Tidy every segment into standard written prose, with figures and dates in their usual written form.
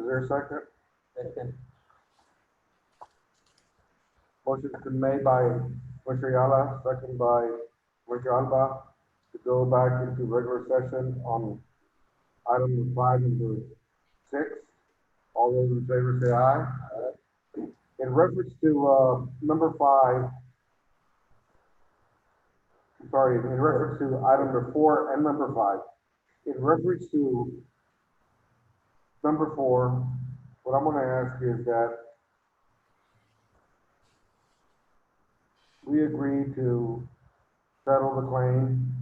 there a second? Second. Motion's been made by Commissioner Ayala, second by Commissioner Alba, to go back into regular session on item number 5 and number 6. All those in favor say aye. In reference to, number 5, sorry, in reference to item number 4 and number 5, in reference to number 4, what I'm gonna ask is that we agree to settle the claim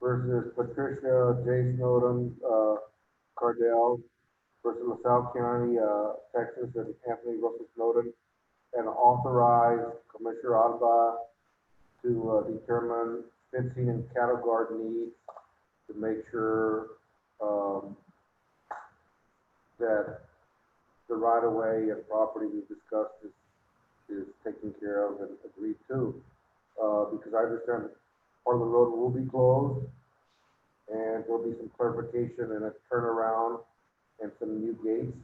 versus Patricia J. Snowden, Cardell versus LaSalle County, Texas, and Anthony Russell Snowden, and authorize Commissioner Alba to determine fencing and cattle guard needs to make sure that the right of way and property we discussed is taken care of and agreed to. Because I understand part of the road will be closed and there'll be some clarification and a turnaround and some new gates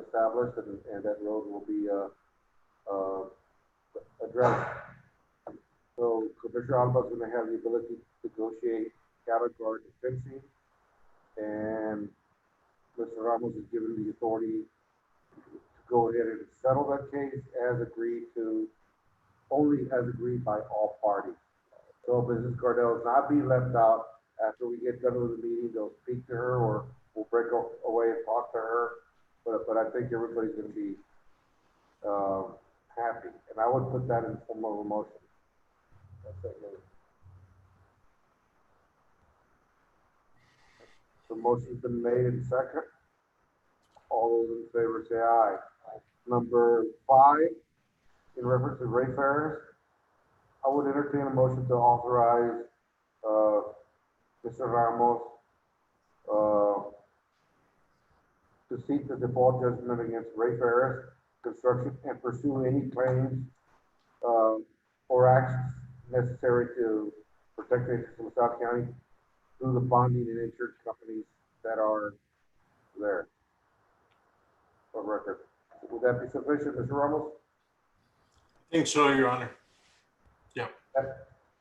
established, and that road will be addressed. So Commissioner Alba is going to have the ability to negotiate cattle guard and fencing, and Mr. Ramos is given the authority to go ahead and settle that case as agreed to, only as agreed by all parties. So Mrs. Cardell is not being left out. After we get done with the meeting, they'll speak to her, or we'll break away and talk to her. But I think everybody's going to be happy, and I would put that in form of a motion. That's it. The motion's been made and second. All those in favor say aye. Aye. Number 5, in reference to Ray Ferris, I would entertain a motion to authorize Mr. Ramos to seek the default judgment against Ray Ferris Construction and pursue any claims or actions necessary to protect the interests of LaSalle County through the bonding and insurance companies that are there. For record. Would that be sufficient, Mr. Ramos? I think so, Your Honor.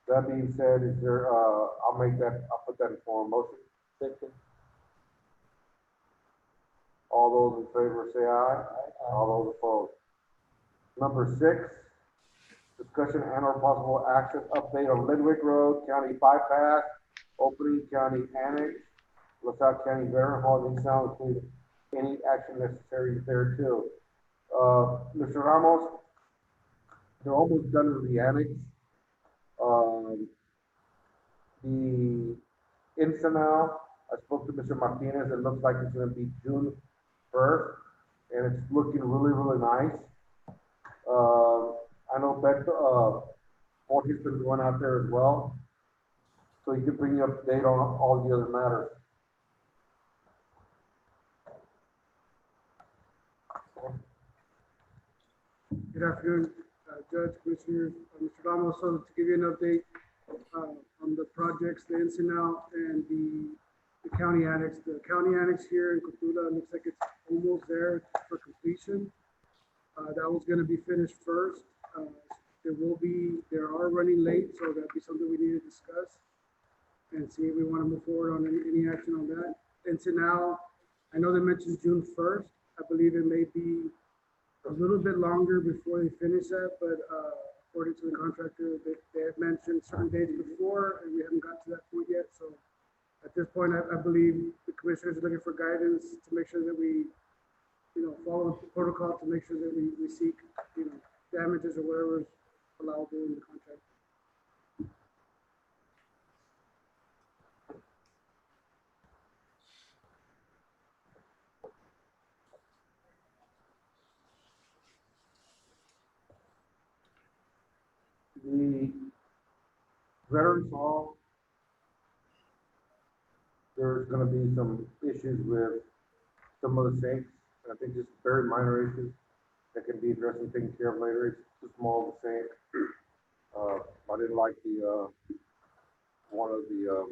That being said, is there, I'll put that in form of motion. Second. All those in favor say aye. Aye. All those opposed. Number 6, discussion and or possible action update on Lidwick Road, County Bypass, opening County Annex, LaSalle County Veteran Hall, these now include any action necessary there too. Mr. Ramos, they're almost done with the annex. The Ensenada, I spoke to Mr. Martinez, it looks like it's gonna be June 1st, and it's looking really, really nice. I know Jorge's been going out there as well, so he can bring you up to date on all the other matters. Good afternoon, Judge, Commissioners, Mr. Ramos. So to give you an update on the projects, the Ensenada and the county annex. The county annex here in Cotula looks like it's almost there for completion. That was going to be finished first. They are running late, so that'd be something we need to discuss and see if we want to move forward on any action on that. Ensenada, I know they mentioned June 1st. I believe it may be a little bit longer before they finish that, but according to the contractor, they had mentioned certain dates before, and we haven't got to that point yet. So at this point, I believe the commissioners are looking for guidance to make sure that we, follow the protocol to make sure that we seek, damages or whatever is allowable in the contract. The Veterans Hall, there's gonna be some issues with some of the sinks. I think just very minor issues that can be addressed and taken care of later. It's too small of a sink. I didn't like the, one of the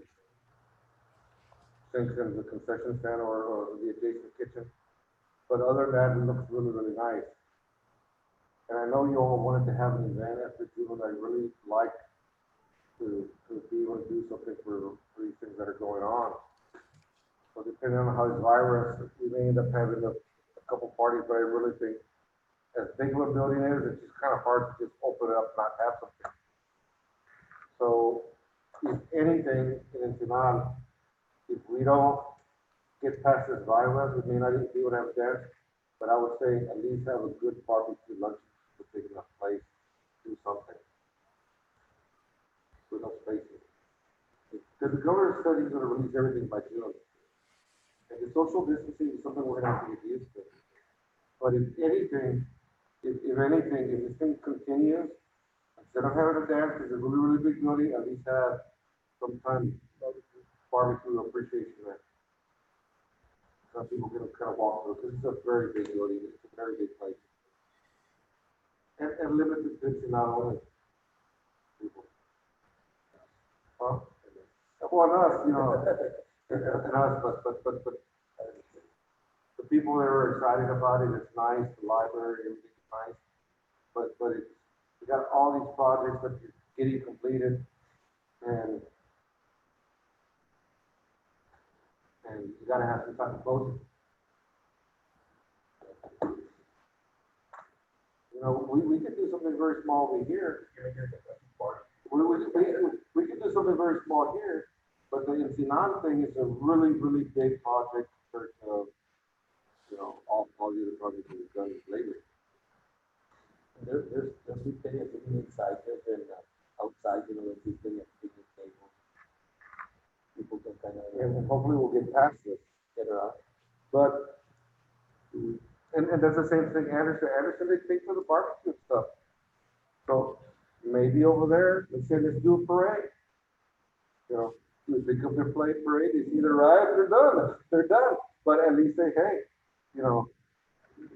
sinks in the concession stand or the adjacent kitchen. kitchen. But other than that, it looks really, really nice. And I know you all wanted to have an event after June. I really like to be able to do something for these things that are going on. So depending on how this virus, we may end up having a couple parties, but I really think as big of a building is, it's just kind of hard to just open it up and not have something. So if anything, in Ensenada, if we don't get past this virus, we may not even be able to have a dance, but I would say at least have a good barbecue lunch to big enough place, do something. With no spaces. Because the governor said he's gonna release everything by June. And the social distancing is something we're gonna have to get used to. But if anything, if this thing continues, instead of having a dance, it's a really, really big building, at least have some time barbecue appreciation there. Some people can kind of walk through, because it's a very big building, it's a very big place. And limited distance, not only people. Well, us, you know, and us, but the people that are excited about it, it's nice, the library, everything's nice. But it's, we got all these projects that are getting completed and you gotta have some type of closing. You know, we could do something very small over here. We could do something very small here, but the Ensenada thing is a really, really big project compared to, you know, all the other projects we've done lately. There's big thing at the inside and outside, you know, there's big thing at the table. People can kind of, And hopefully we'll get past this. But, and that's the same thing Anderson, they pay for the barbecue and stuff. So maybe over there, let's say, let's do a parade. You know, they pick up their parade, it's either right or they're done. But at least say, hey, you know,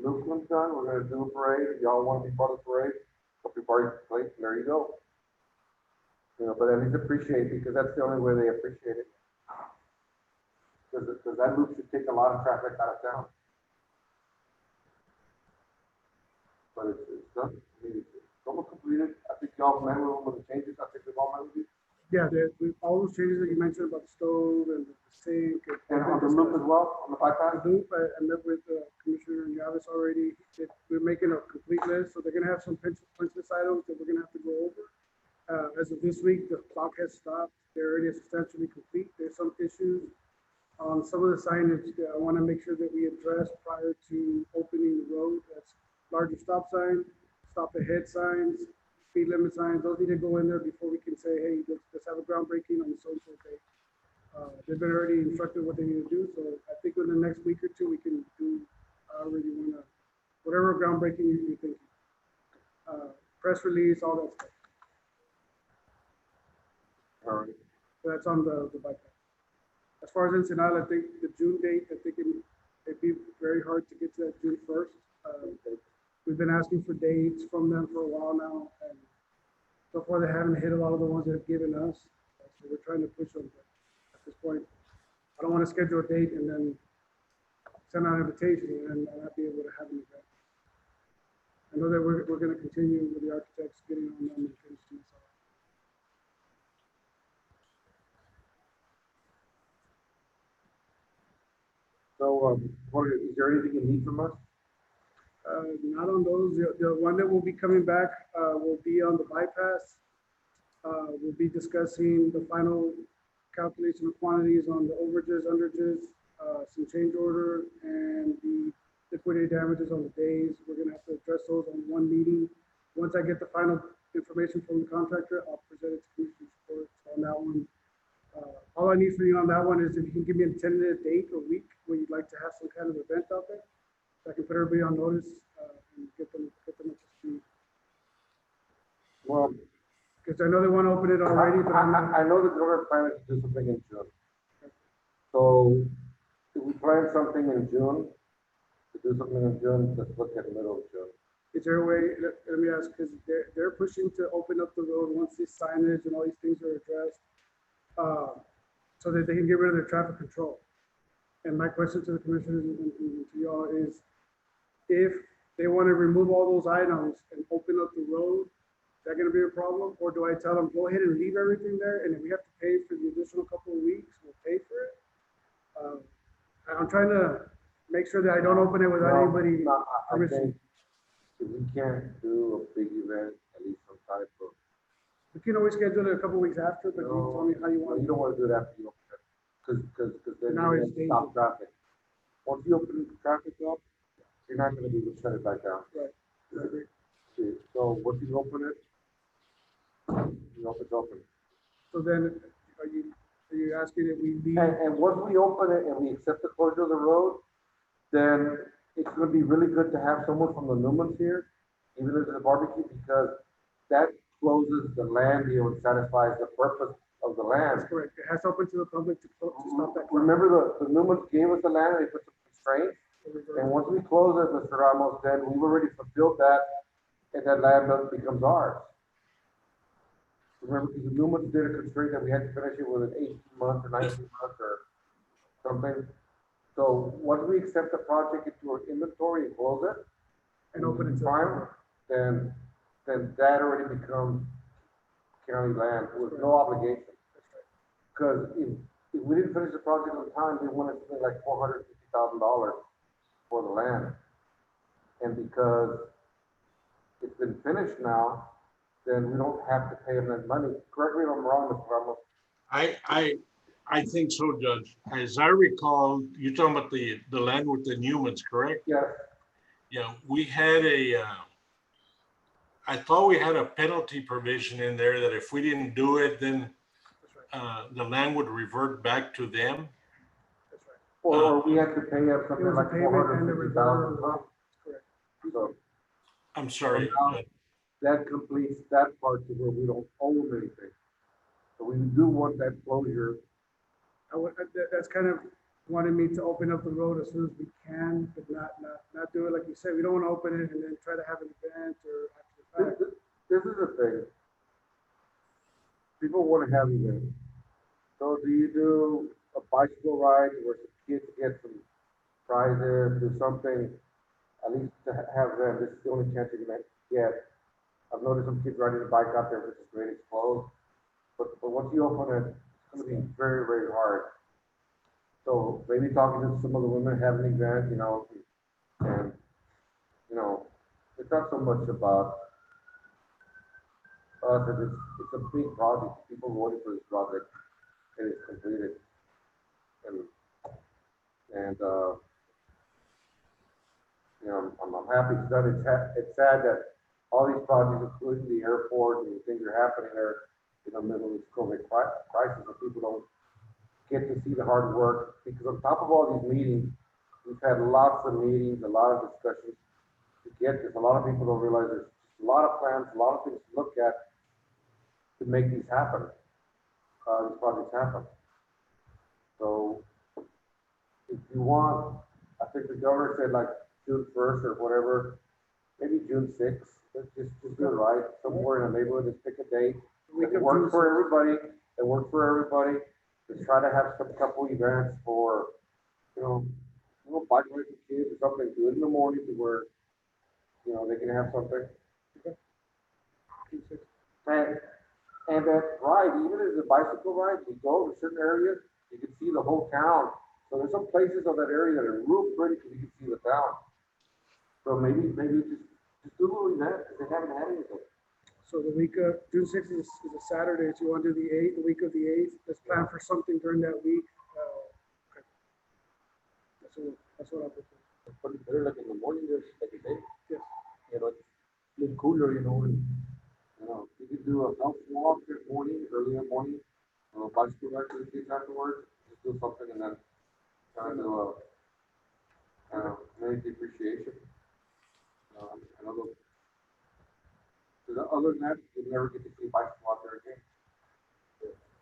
Luke one's done, we're gonna do a parade, y'all wanna be part of the parade, hope your party plate, and there you go. You know, but at least appreciate it, because that's the only way they appreciate it. Because that loop should take a lot of traffic out of town. But it's done, I mean, it's almost completed, I think y'all met with them with the changes, I think they've all met with you. Yeah, all those changes that you mentioned about the stove and the sink. And on the loop as well, on the bypass? The loop, I met with Commissioner Yavis already. We're making a complete list, so they're gonna have some punch list items that we're gonna have to go over. As of this week, the clock has stopped. They're already substantially complete. There's some issues on some of the signage that I wanna make sure that we address prior to opening the road. That's larger stop signs, stop ahead signs, speed limit signs. Those need to go in there before we can say, hey, let's have a groundbreaking on the so-and-so date. They've been already instructed what they need to do, so I think within the next week or two, we can do however you wanna, whatever groundbreaking you think. Press release, all that stuff. All right. So that's on the bypass. As far as Ensenada, I think the June date, I think it'd be very hard to get to that June 1st. We've been asking for dates from them for a while now, and so far they haven't hit a lot of the ones they've given us. So we're trying to push them, but at this point, I don't want to schedule a date and then send out an invitation and not be able to have an event. I know that we're going to continue with the architects getting on them and finishing this off. So, Jorge, is there anything you need from us? Not on those. The one that will be coming back will be on the bypass. We'll be discussing the final calculation of quantities on the overages, underages, some change order, and the liquidated damages on the days. We're gonna have to address those on one meeting. Once I get the final information from the contractor, I'll present it to Commissioner's Court. So on that one, all I need from you on that one is if you can give me a tentative date or week where you'd like to have some kind of event out there, so I can put everybody on notice and get them up to speed. Well, Because I know they want to open it already, but I'm not. I know the government plans to do something in June. So, if we plan something in June, to do something in June, let's look at the middle of June. Is there a way, let me ask, because they're pushing to open up the road once these signage and all these things are addressed, so that they can get rid of their traffic control. And my question to the commissioners and to y'all is, if they want to remove all those items and open up the road, is that gonna be a problem? Or do I tell them, go ahead and leave everything there, and if we have to pay for the additional couple of weeks, we'll pay for it? I'm trying to make sure that I don't open it without No, anybody no, I permission. think if we can't do a big event, at least some type of. We can always schedule it a couple of weeks after, but you tell me how you No, want you it. don't wanna do that, you know, cause then Now you it's can stop traffic. Once you open the traffic up, you're not gonna be able to shut it back down. Right. I agree. So once you open it, you know, it's open. So then, are you asking that we leave? And once we open it and we accept the closure of the road, then it's gonna be really good to have someone from the Newmans here, even if it's a barbecue, because that closes the land deal and satisfies the purpose of the land. That's correct. It has to open to the public to stop that. Remember, the Newmans gave us the land, and they put some constraints, and once we close it, Mr. Ramos, then we've already fulfilled that, and that land becomes ours. Remember, because the Newmans did a constraint that we had to finish it within 18 months or 19 months or something. So once we accept the project into our inventory and close it, And open it to the fine, public. then that already becomes county land with no obligation. Because if we didn't finish the project on time, they wanted something like $450,000 for the land. And because it's been finished now, then we don't have to pay them that money. Correct me if I'm wrong, Mr. Ramos. I think so, Judge. As I recall, you're talking about the land with the Newmans, correct? Yes, Yeah, we had I thought we had a penalty provision in there that if we didn't do it, then the land would revert back to them. That's right. or we had to pay up It something was a like payment and a 450,000. reverter. Correct. So I'm sorry. now that completes that part to where we don't owe them anything. So we do want that closure. That's kind of wanted me to open up the road as soon as we can, but not do it like you said. We don't want to open it and then try to have an event or after the fact. This is the thing. People want to have events. So do you do a bicycle ride where some kids get some prizes, do something, at least to have them, this is the only chance you can get. I've noticed some kids riding a bike out there, which is great, it's closed. But once you open it, it's gonna be very, very hard. So maybe talking to some of the women, having an event, you know, and, you know, it's not so much about us, it's a big project, people voted for this project, and it's completed. And, you know, I'm happy it's done, it's sad that all these projects, including the airport and things are happening there in the middle of this COVID crisis, and people don't get to see the hard work, because on top of all these meetings, we've had lots of meetings, a lot of discussions to get this. A lot of people don't realize there's a lot of plans, a lot of things to look at to make these happen, these projects happen. So if you want, I think the governor said like June 1st or whatever, maybe June 6th, just do it right, somewhere in the neighborhood, just pick a date. It works for everybody, Let's try to have some couple events for, you know, bike ride for kids or something, do it in the morning to where, you know, they can have something. And that ride, even if it's a bicycle ride, you go to certain areas, you can see the whole town. So there's some places of that area that are real pretty because you can see the town. So maybe just do a little event because they haven't had anything. So the week of June 6th is a Saturday. So you want to do the 8th, the week of the 8th? Let's plan for something during that week. Okay. That's what I'll propose. But it's better like in the morning, there's like you say, Yes. you know, it's a little cooler, you know, and you know, you could do a health walk in the morning, early in the morning, bicycle ride for the kids afterwards, just do something and then kind of do a community appreciation. Because other than that, you never get to see bicycle out there again.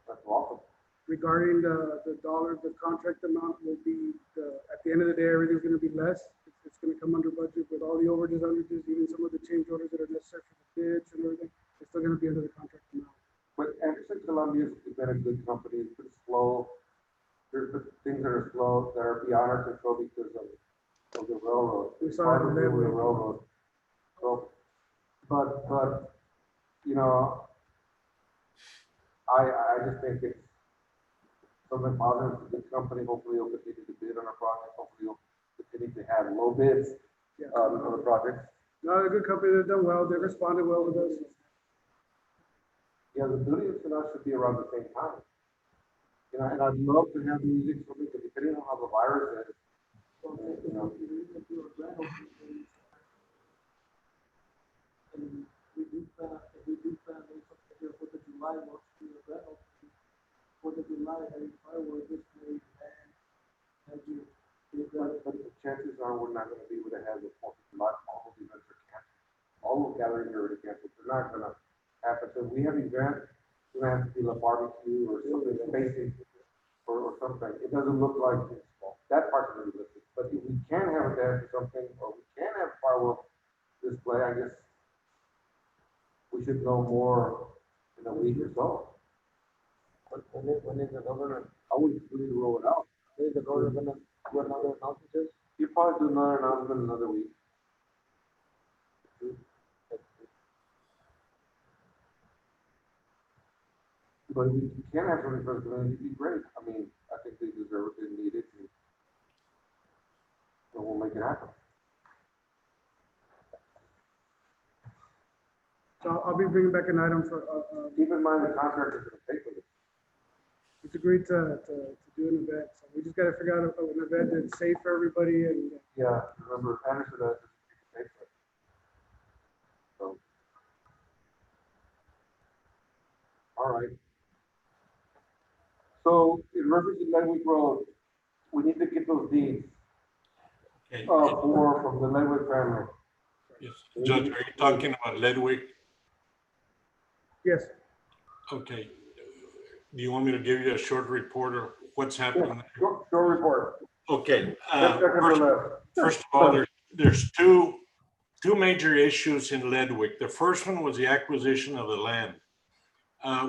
That's awesome. Regarding the dollar, the contract amount will be, at the end of the day, everything's going to be less. It's going to come under budget with all the overages, underages, even some of the change orders that are necessary for the bids and everything. It's still going to be under the contract amount. But Anderson Columbia's been a good company, it's been slow. There's been things that are slow, that are honor control because of the railroad. We saw Part it of in the Leadway. railroad. So, but, you know, I just think it's something positive for this company. Hopefully it'll continue to bid on our project. Hopefully it'll continue to have low bids, Yeah. on the project. No, they're a good company. They've done well. They responded well with us. Yeah, the duty and us should be around the same time. You know, and I'd love to have music, something, because depending on how the virus is, you know. And we do plan, also for the July, works to the grand opening. For the July, having fireworks display and as you. But the chances are we're not gonna be able to have the Fourth of July, all of the events are canceled. All of the gatherings are already canceled, they're not gonna happen, so if we have events, it's gonna have to be a barbecue or something spacing or something, it doesn't look like this, well, that part's realistic, but if we can have a dance or something, or we can have fireworks display, I guess we should know more in a week or so. When is the governor, I wouldn't really roll it out. when is the governor gonna do another announcement? You probably do another announcement another week. But we can have something for the community, it'd be great. I mean, I think they deserve it, they need it, and we'll make it happen. So I'll be bringing back an item for, Keep in mind, the contractor's gonna pay for this. it's agreed to do an event. So we just gotta figure out an event that's safe for everybody and Yeah, remember, Anderson does pay for it. So. All right. So in reference to Ledwick Road, we need to get those deeds, Okay. from the Ledwick family. Yes. Judge, are you talking about Ledwick? yes, Okay. Do you want me to give you a short report of what's happening? Short report. Okay. Let's check on the left. First of all, there's two major issues in Ledwick. The first one was the acquisition of the land.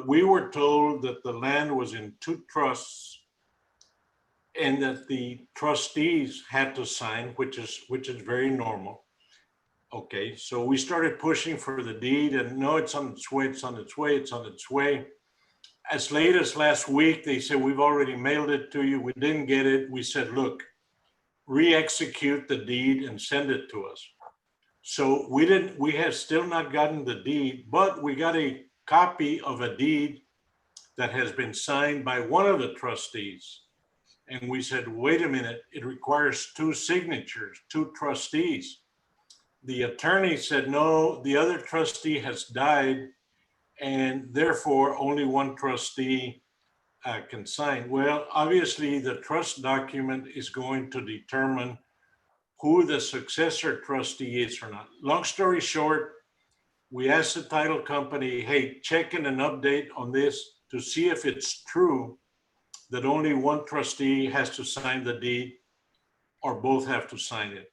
We were told that the land was in two trusts and that the trustees had to sign, which is very normal. Okay, so we started pushing for the deed and no, it's on its way, it's on its way, it's on its way. As late as last week, they said, we've already mailed it to you. We didn't get it. We said, look, re-execute the deed and send it to us. So we have still not gotten the deed, but we got a copy of a deed that has been signed by one of the trustees. And we said, wait a minute, it requires two signatures, two trustees. The attorney said, no, the other trustee has died and therefore only one trustee can sign. Well, obviously the trust document is going to determine who the successor trustee is or not. Long story short, we asked the title company, hey, check in an update on this to see if it's true that only one trustee has to sign the deed or both have to sign it.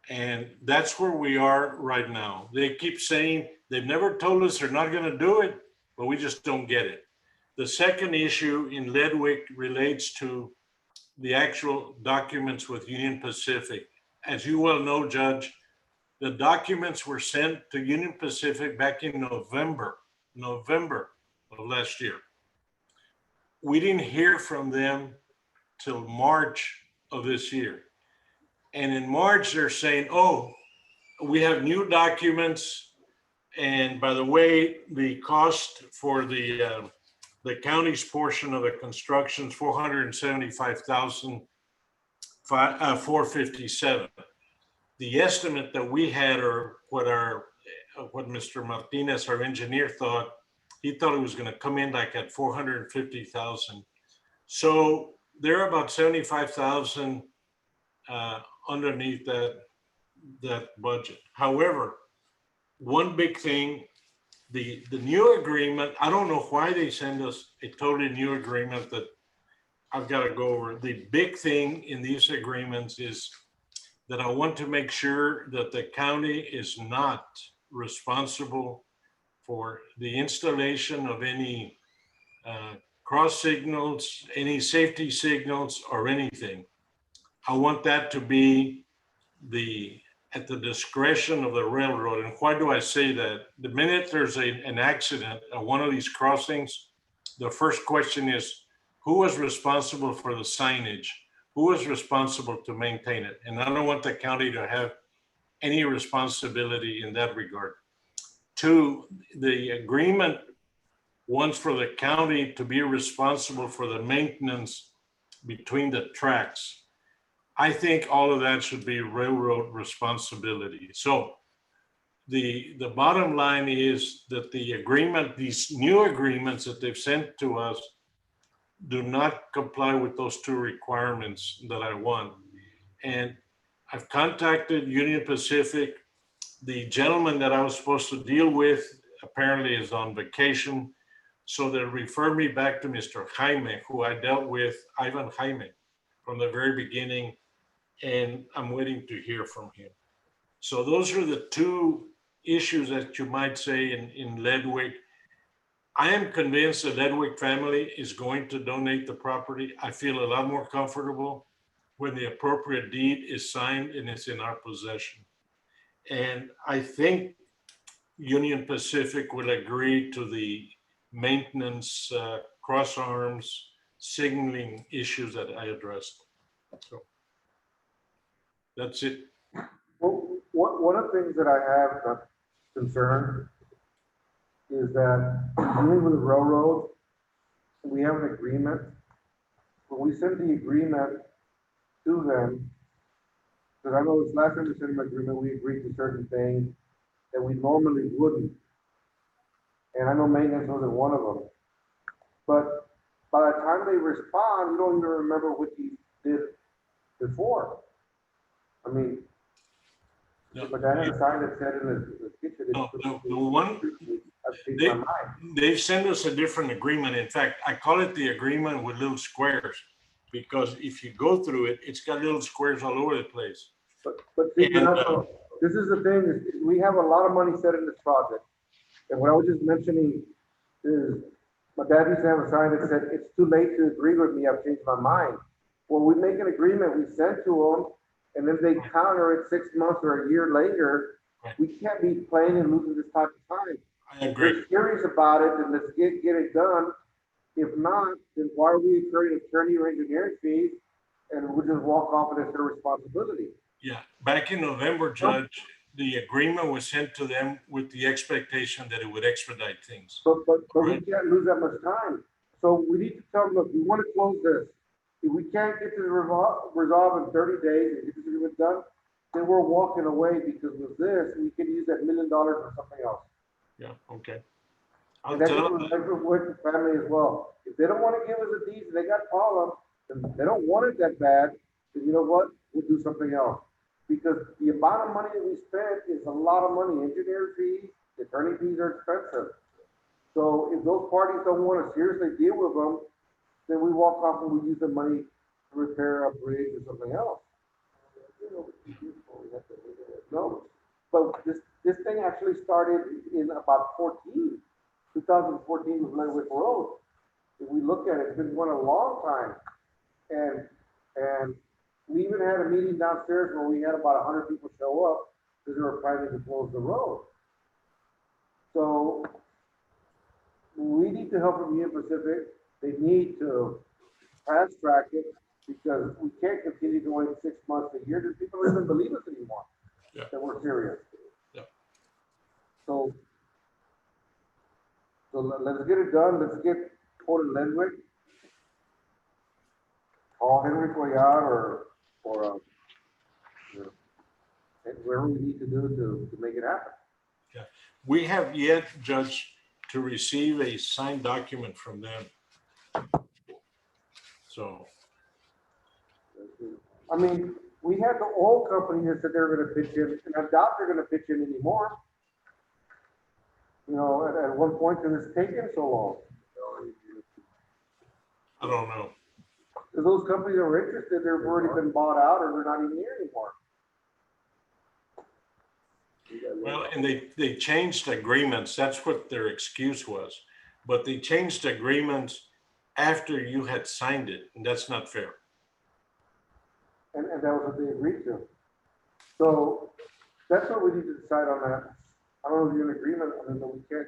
And that's where we are right now. They keep saying, they've never told us they're not gonna do it, but we just don't get it. The second issue in Ledwick relates to the actual documents with Union Pacific. As you well know, Judge, the documents were sent to Union Pacific back in November of last year. We didn't hear from them till March of this year. And in March, they're saying, oh, we have new documents. And by the way, the cost for the county's portion of the construction is $475,457. The estimate that we had, or what Mr. Martinez, our engineer, thought, he thought it was going to come in like at 450,000. So they're about 75,000 underneath that budget. However, one big thing, the new agreement, I don't know why they send us a totally new agreement that I've got to go over. The big thing in these agreements is that I want to make sure that the county is not responsible for the installation of any cross signals, any safety signals or anything. I want that to be at the discretion of the railroad. And why do I say that? The minute there's an accident at one of these crossings, the first question is, who was responsible for the signage? Who was responsible to maintain it? And I don't want the county to have any responsibility in that regard. Two, the agreement wants for the county to be responsible for the maintenance between the tracks. I think all of that should be railroad responsibility. So the bottom line is that the agreement, these new agreements that they've sent to us, do not comply with those two requirements that I want. And I've contacted Union Pacific. The gentleman that I was supposed to deal with apparently is on vacation. So they referred me back to Mr. Jaime, who I dealt with, Ivan Jaime, from the very beginning. And I'm waiting to hear from him. So those are the two issues that you might say in Ledwig. I am convinced the Ledwig family is going to donate the property. I feel a lot more comfortable when the appropriate deed is signed and it's in our possession. And I think Union Pacific will agree to the maintenance, cross arms, signaling issues that I addressed. So that's it. Well, one of the things that I have concerned is that dealing with the railroad, we have an agreement. When we send the agreement to them, because I know this last time we sent them an agreement, we agreed to certain things that we normally wouldn't. And I know maintenance wasn't one of them. But by the time they respond, you don't even remember what you did before. I mean, No, but that had a sign that said in the kitchen. No, the one, I've changed my mind. they've sent us a different agreement. In fact, I call it the agreement with little squares, because if you go through it, it's got little squares all over the place. But see, And, this is the thing, is we have a lot of money set in this project. And what I was just mentioning is, my dad used to have a sign that said, it's too late to agree with me, I've changed my mind. Well, we make an agreement, we send to them, and then they counter it 6 months or a year later. Right. We can't be playing and losing this type of time. I agree. We're serious about it, and let's get it done. If not, then why are we incurring attorney or engineering fees? And we'll just walk off and it's their responsibility. Yeah, back in November, Judge, the agreement was sent to them with the expectation that it would expedite things. But we Right. can't lose that much time. So we need to tell them, look, we want to close this. If we can't get to the resolve in 30 days and get this agreement done, then we're walking away, because with this, we can use that $1 million for something else. Yeah, okay. I'll And that's tell what them. we're with the family as well. If they don't want to give us the deeds and they got problems, and they don't want it that bad, then you know what? We'll do something else. Because the amount of money that we spent is a lot of money. Engineer fees, attorney fees are expensive. So if those parties don't want to seriously deal with them, then we walk off and we use the money to repair a bridge or something else. No, but this thing actually started in about 2014 was Ledwig Road. If we look at it, it's been going a long time. And we even had a meeting downstairs where we had about 100 people show up because they were planning to close the road. So we need to help from Union Pacific. They need to fast track it, because we can't continue going 6 months, a year. The people don't even believe us anymore. Yeah. That we're serious. Yeah. So let's get it done. Let's get Port of Ledwig. Call Henry Cuellar or whatever we need to do to make it happen. Yeah. We have yet, Judge, to receive a signed document from them. So. I mean, we had the oil company that said they were gonna pitch in, and I doubt they're gonna pitch in anymore. You know, at one point, because it's taken so long. I don't know. Because those companies that were interested, they've already been bought out, or they're not even here anymore. Well, and they changed agreements. That's what their excuse was. But they changed agreements after you had signed it, and that's not fair. And And that was what they agreed to. So that's what we need to decide on that. I don't know if you're in agreement, I mean, that we can't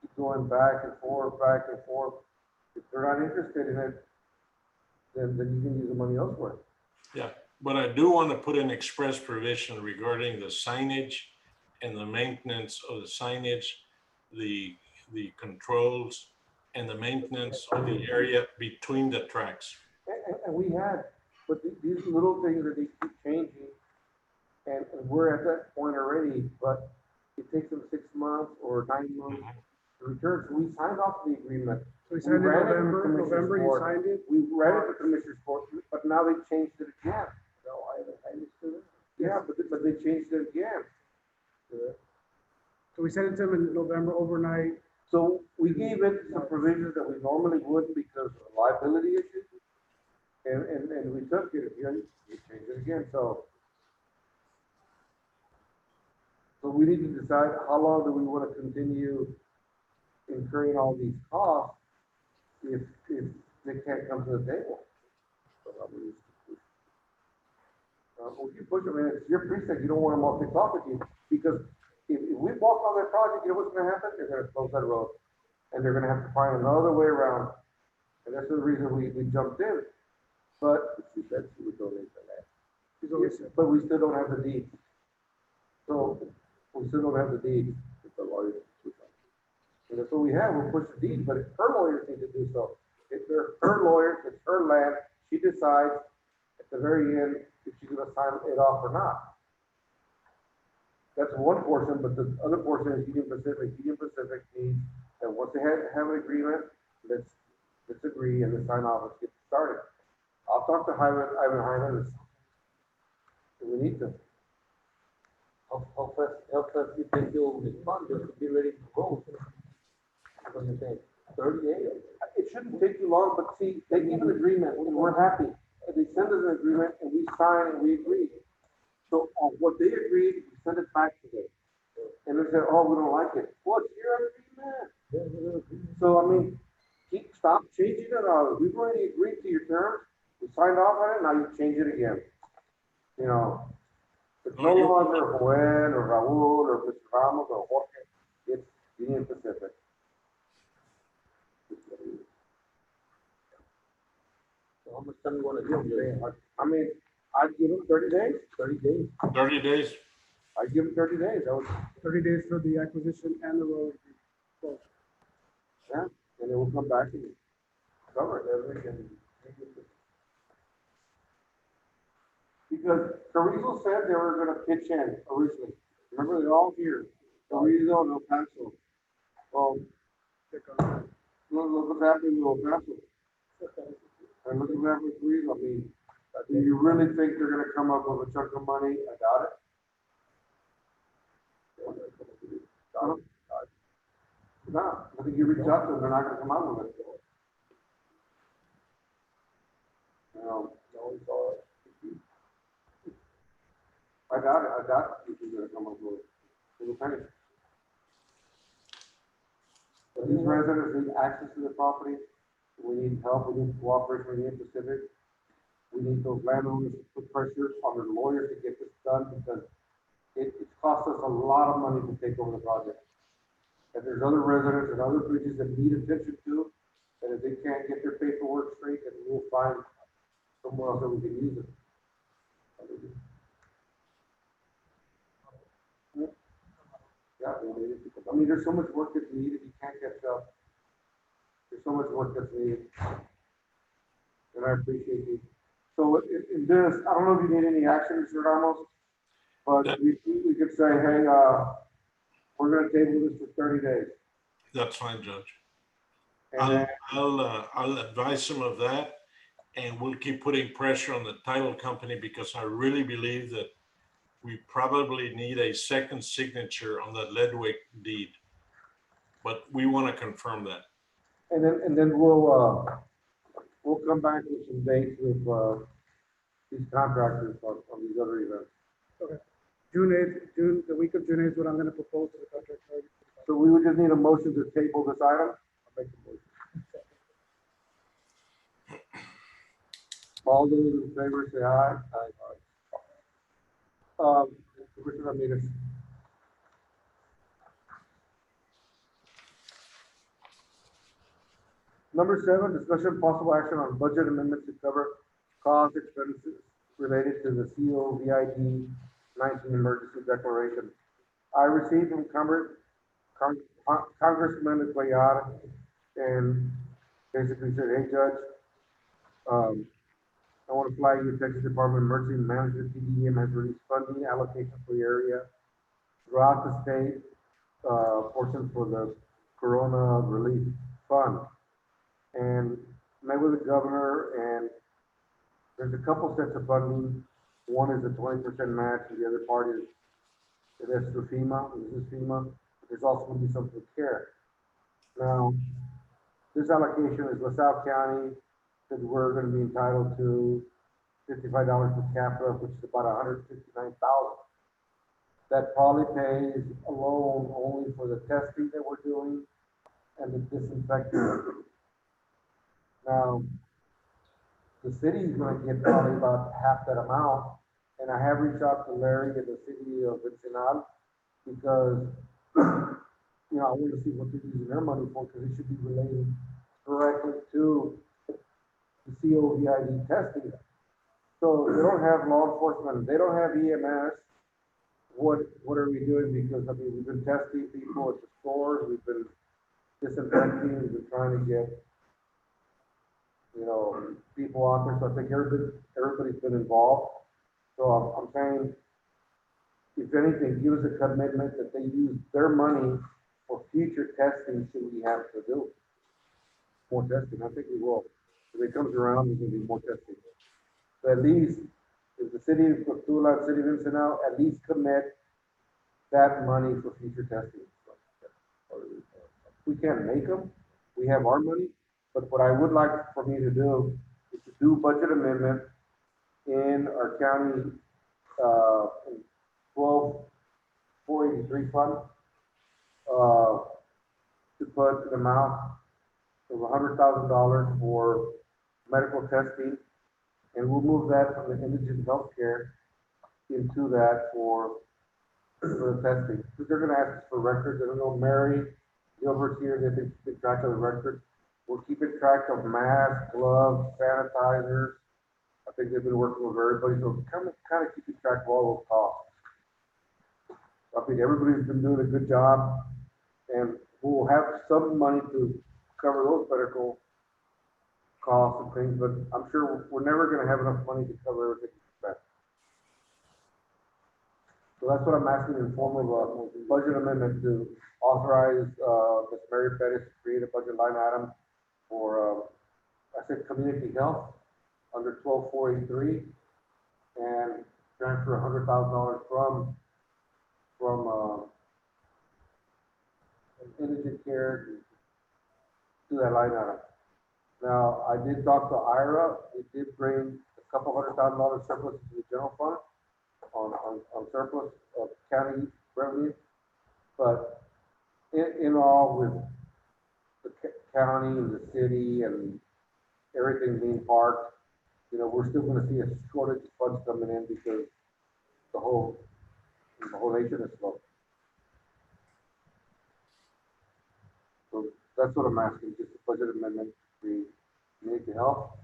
keep going back and forth, back and forth. If they're not interested in it, then you can use the money elsewhere. Yeah, but I do want to put an express provision regarding the signage and the maintenance of the signage, the controls, and the maintenance of the area between the tracks. And we had, but these little things that they keep changing, and we're at that point already, but it takes them 6 months or 9 months to return. So we signed off the agreement. So we signed in ran it to November, you Court. signed it? We read it to Commissioner's Court, but now they changed it again. No, I understood it. Yeah, but they changed it again. So we sent it to them in November overnight. So we gave it some provisions that we normally wouldn't because of liability issues. And we took it, you changed it again, so we need to decide how long do we want to continue incurring all these costs if they can't come to the table. We keep pushing, I mean, it's your precinct, you don't want them all picked off with you, because if we walk on that project, you know what's gonna happen? They're gonna close that road, and they're gonna have to find another way around, and that's the reason we jumped in. But she said she would donate the land. She's always said. But we still don't have the deed. So, we still don't have the deed. It's the lawyers. And that's what we have, we'll push the deed, but her lawyers need to do so. If they're her lawyers, it's her land, she decides at the very end if she's gonna sign it off or not. That's one portion, but the other portion is Union Pacific. Union Pacific needs, and once they have an agreement, let's agree and let's sign off, let's get started. I'll talk to Ivan Hyman if we need to. How fast you think you'll respond, just to be ready to go? What do you think? 30 days? It shouldn't take too long, but see, they give an agreement and we're happy. And they send us an agreement and we sign and we agree. So on what they agreed, we send it back to them. And they said, oh, we don't like it. Well, it's your agreement. So, I mean, stop changing it all. We've already agreed to your terms. We signed off on it, now you change it again. You know, it's no longer Joel or Raul or Mr. Ramos or Jorge. It's Union Pacific. So how much time you wanna give them? I mean, I'd give them 30 days. 30 days? 30 days. I'd give them 30 days. That was, 30 days for the acquisition and the road. Both. yeah, and then we'll come back and cover it. Then we can. Because Carrizo said they were gonna pitch in originally. Remember, they're all here. Carrizo and El Paso. Well, look what's happening with El Paso. And look what's happening with Carrizo. I mean, do you really think they're gonna come up with a chunk of money? I doubt it. No, I think you reach out to them, they're not gonna come out with it. I doubt it, you're gonna come up with a penny. But these residents need access to the property, we need help, we need cooperation with Union Pacific. We need those landowners to put pressure on their lawyers to get this done, because it's cost us a lot of money to take over the project. And there's other residents and other bridges that need attention to, and if they can't get their paperwork straight, then we'll find somewhere else that we can use it. Yeah, I mean, there's so much work that's needed, you can't catch up. There's so much work that's needed. And I appreciate you. So in this, I don't know if you need any action, Mr. Ramos, but we could say, hey, we're gonna table this for 30 days. That's fine, Judge. And then, I'll advise him of that, and we'll keep putting pressure on the title company, because I really believe that we probably need a second signature on that Ledwick deed. But we want to confirm that. and then we'll come back with some dates with these contractors on these other events. Okay. The week of June 8th is what I'm gonna propose to the contract. So we would just need a motion to table this item. I'll make the motion. All those in favor say aye. Aye. Commissioner Ramirez. Number 7, discussion possible action on budget amendments to cover cost expenses related to the COVID-19 emergency declaration. I received from Congressman Guayar and basically said, hey, Judge, um, I want to flag you, Texas Department of Emergency Management, TDM, has released funding allocation for the area throughout the state, portion for the Corona Relief Fund. And met with the governor, and there's a couple sets of funding. One is a 20% match, and the other part is, that's through FEMA, this is FEMA, but there's also gonna be some for CARE. Now, this allocation is LaSalle County, that we're gonna be entitled to $55 per capita, which is about 159,000. That probably pays alone only for the testing that we're doing and the disinfecting. Now, the city is gonna get probably about half that amount, and I have reached out to Larry and the city of Ensenada, because, you know, I want to see what they're using their money for, because it should be related directly to the COVID testing. So they don't have law enforcement, they don't have EMS. What are we doing? Because, I mean, we've been testing people at the stores, we've been disinfecting, we've been trying to get, you know, people out there. So I think everybody's been involved. So I'm saying, if anything, give us a commitment that they use their money for future testing should we have to do more testing. I think we will. If it comes around, there's gonna be more testing. So at least, if the city of Tula, city of Ensenada, at least commit that money for future testing. We can't make them, we have our money, but what I would like for me to do is to do budget amendment in our county, 12,483 fund, to put an amount of $100,000 for medical testing, and we'll move that from the indigent healthcare into that for the testing. Because they're gonna ask us for records. I don't know, Mary Gilbert's here, they've been keeping track of the records. We're keeping track of masks, gloves, sanitizers. I think they've been working with everybody, so kind of keeping track of all those costs. I think everybody's been doing a good job, and we'll have some money to cover those medical costs and things, but I'm sure we're never gonna have enough money to cover everything we spend. So that's what I'm asking in form of a budget amendment to authorize, Ms. Mary Pettis to create a budget line item for, I said, community health under 12,483, and transfer $100,000 from indigent care to that line item. Now, I did talk to Ira, it did bring a couple $100,000 surplus to the general fund on surplus of county revenue. But in all, with the county and the city and everything being parked, you know, we're still gonna see a shortage of funds coming in because the whole nation is slow. So that's what I'm asking, just a budget amendment, we need to help.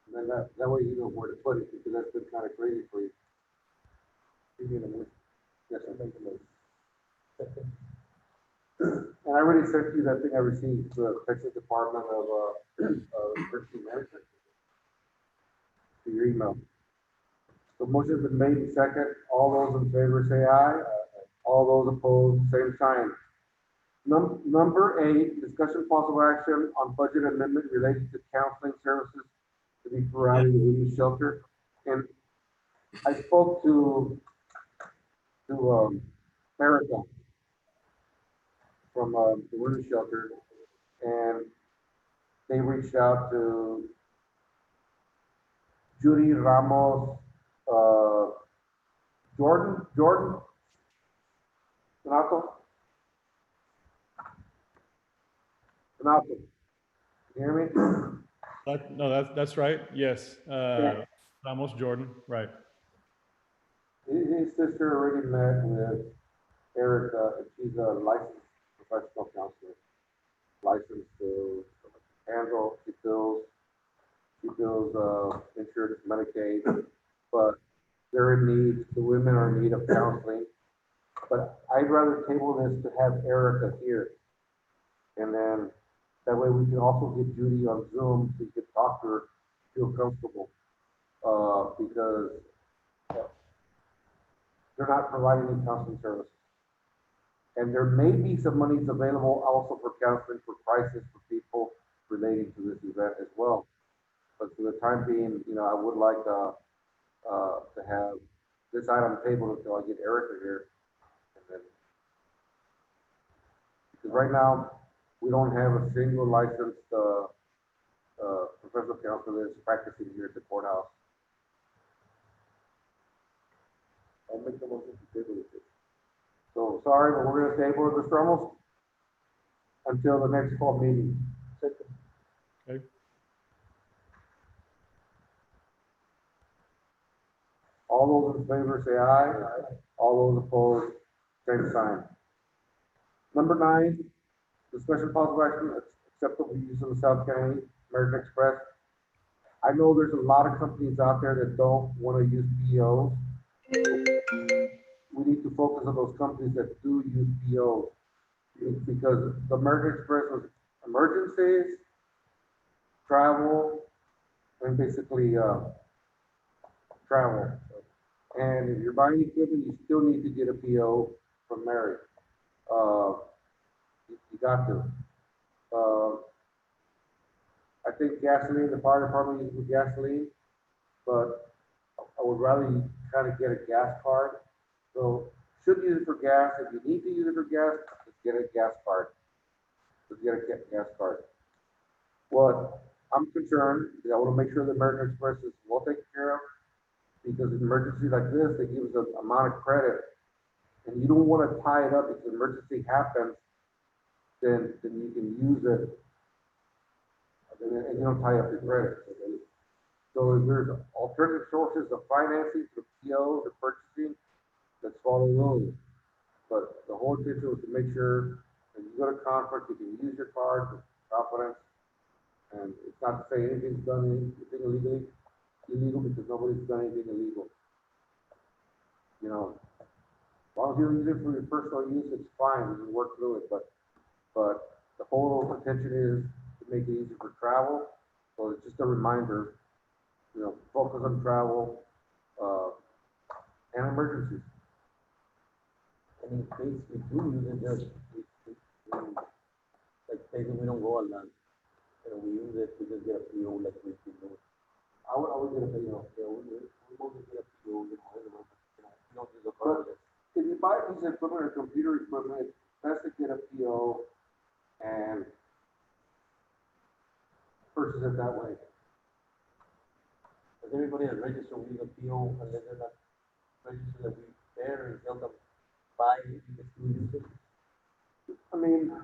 And then that way you know where to put it, because that's been kind of crazy for you. You need a motion. Yes, I make a motion. And I already sent you that thing I received, the Texas Department of Emergency Management, to your email. The motion's been made in second. All those in favor say aye. All those opposed, same sign. Number 8, discussion possible action on budget amendment related to counseling services to be provided in the women's shelter. And I spoke to Erica from the women's shelter, and they reached out to Judy Ramos, Jordan Donato. Donato, can you hear me? No, that's right. Yes. Yeah. Ramos Jordan, right. His sister already met with Erica, and she's a licensed professional counselor, licensed to handle, she bills, insurance, Medicaid, but they're in need, the women are in need of counseling. But I'd rather table this to have Erica here. And then, that way we can also get Judy on Zoom, so you can talk to her, feel comfortable. Because they're not providing any counseling services. And there may be some monies available also for counseling for crisis for people relating to this event as well. But for the time being, I would like, to have this item tabled until I get Erica here. And then, because right now, we don't have a single licensed, professional counselor that's practicing here at the courthouse. I'll make the motion to table it. So, sorry, but we're gonna table it, Mr. Ramos, until the next call meeting. Okay. All those in favor say aye. All those opposed, same sign. Number 9, discussion possible action, acceptable use of the South County American Express. I know there's a lot of companies out there that don't want to use POs. We need to focus on those companies that do use POs. Because the American Express was emergencies, travel, and basically, travel. And if you're buying equipment, you still need to get a PO from Mary. You got to. I think gasoline, the fire department uses gasoline, but I would rather you kind of get a gas card. So should use it for gas. If you need to use it for gas, just get a gas card. Just get a gas card. What I'm concerned is I want to make sure the American Express is well taken care of, because in emergencies like this, they give us an amount of credit, and you don't want to tie it up. If an emergency happens, then you can use it, and you don't tie up your credit. So if there's alternative sources of financing for POs or purchasing, let's follow those. But the whole intention was to make sure that you go to conference, you can use your card with confidence. And it's not to say anything's done anything illegal, because nobody's done anything illegal. As long as you use it for your personal use, it's fine, you can work through it, but the whole intention is to make it easy for travel. So it's just a reminder, focus on travel, and emergencies. And in case we do use it, like say that we don't go on land, and we use it, we just get a PO like we do. I would get a PO. We mostly get a PO, not just a But card. if you buy a piece of equipment or computer equipment, it's best to get a PO and purchase it that way. Because everybody that register, we use a PO, and then they're not registered that we there and tell them buy it, you can still use it, I mean,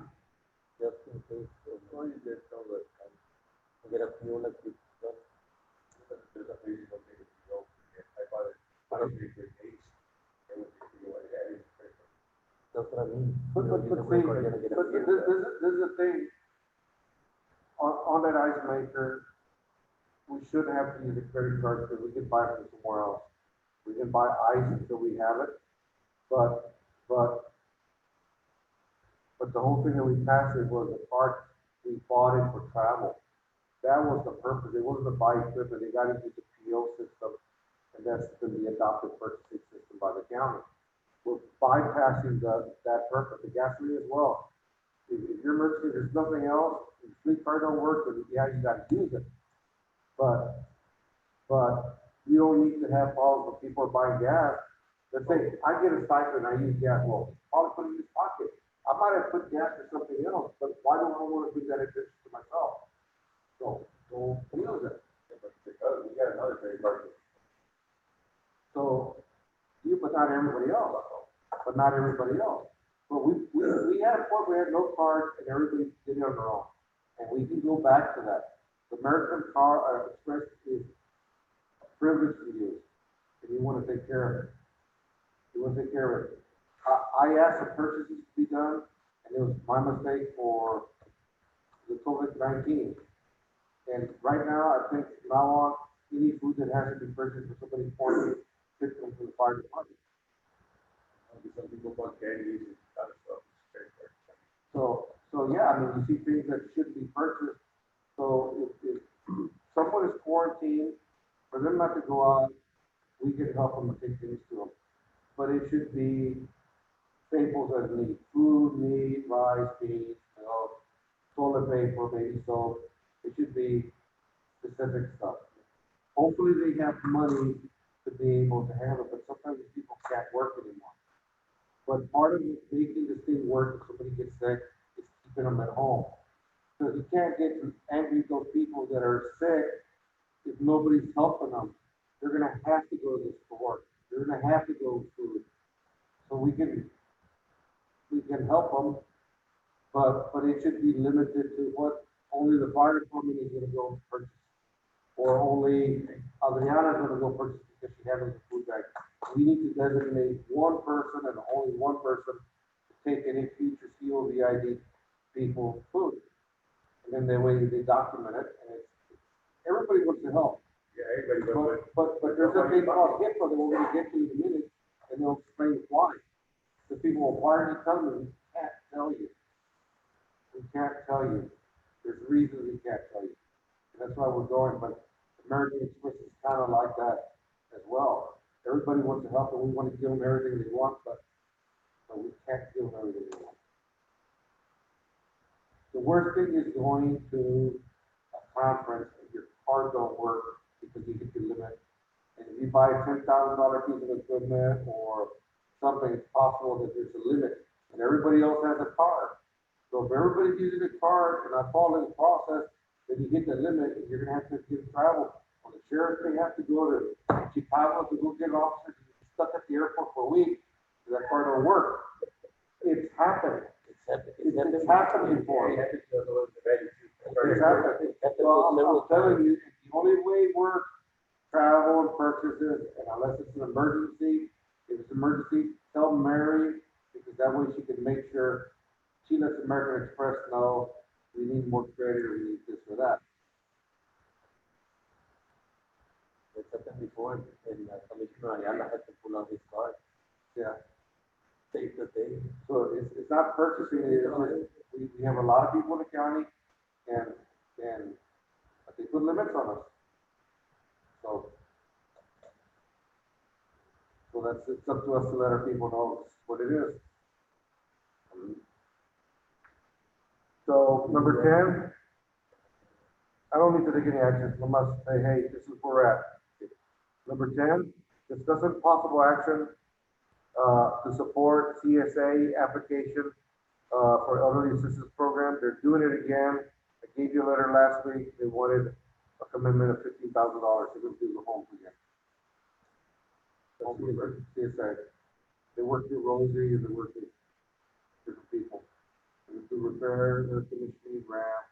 just in case. Or you get some that get a PO like we got. There's a place you don't get a PO. I bought it. I don't think it's H. That's what I mean. but see, but this is the thing. On that ice maker, we shouldn't have to use a credit card, because we can buy it from somewhere else. We can buy ice until we have it, but the whole thing that we passed it was the part we bought it for travel. That was the purpose. It wasn't to buy equipment. They got into the PO system, and that's been the adopted purchasing system by the county. We're bypassing that purpose, the gasoline as well. If you're emergency, there's nothing else, if the fleet car don't work, then yeah, you gotta use it. But you don't need to have problems when people are buying gas. Let's say I get a stipend, I use gas, well, I'll put it in his pocket. I might have put gas for something else, but why do I want to do that interest to myself? So use it. Because we got another credit card. So, but not everybody else. But we had a point, we had no cards, and everybody did it on their own. And we can go back to that. The American Express is privilege to you, and you want to take care of it. You want to take care of it. I asked the purchases to be done, and it was my mistake for the COVID-19. And right now, I think from now on, any food that has to be purchased for somebody quarantined should come from the fire department. Some people want candies and other stuff. So yeah, I mean, you see things that should be purchased. So if someone is quarantined, for them not to go out, we can help them and take things to them. But it should be staples as need, food, meat, rice, beans, toilet paper, baby soap. It should be specific stuff. Hopefully they have money to be able to handle it, but sometimes these people can't work anymore. But part of making this thing work, if somebody gets sick, is keeping them at home. So you can't get angry at those people that are sick if nobody's helping them. They're gonna have to go to the store. They're gonna have to go to food. So we can help them, but it should be limited to what only the fire department is gonna go purchase. Or only Adriana's gonna go purchase because she has a food bag. We need to designate one person and only one person to take any future COVID people food. And then that way they document it, and everybody wants to help. Yeah, everybody, But there's a thing called HIPAA that we're gonna get to in a minute, and they'll explain why. The people will, why are you telling me? We can't tell you. We can't tell you. There's reasons we can't tell you. And that's why we're going, but American Express is kind of like that as well. Everybody wants to help, and we want to give them everything they want, but we can't give them everything they want. The worst thing is going to a conference and your card don't work because you hit your limit. And if you buy a $10,000 piece of equipment or something, it's possible that there's a limit, and everybody else has a card. So if everybody's using a card and I follow the process, then you hit the limit and you're gonna have to give travel. On the sheriff, they have to go to Chicago to go get officers, stuck at the airport for a week, because that card don't work. It's happened. It's happened before. It's happened. So I'm telling you, the only way it works, travel and purchases, and unless it's an emergency, if it's an emergency, tell Mary, because that way she can make sure she lets American Express know we need more credit or we need this or that. It's happened before, and Commissioner Ayala had to pull out his card. Yeah. Take the day. So it's not purchasing, we have a lot of people in the county and they put limits on us. So it's up to us to let our people know what it is. So number 10, I don't need to take any action, I must say, hey, this is where we're at. Number 10, discuss a possible action to support CSA application for elderly assistance program. They're doing it again. I gave you a letter last week. They wanted a commitment of $15,000 to go do the homes again. CSA. They work through Rosie and they work with different people. And to repair the commissioning ramps.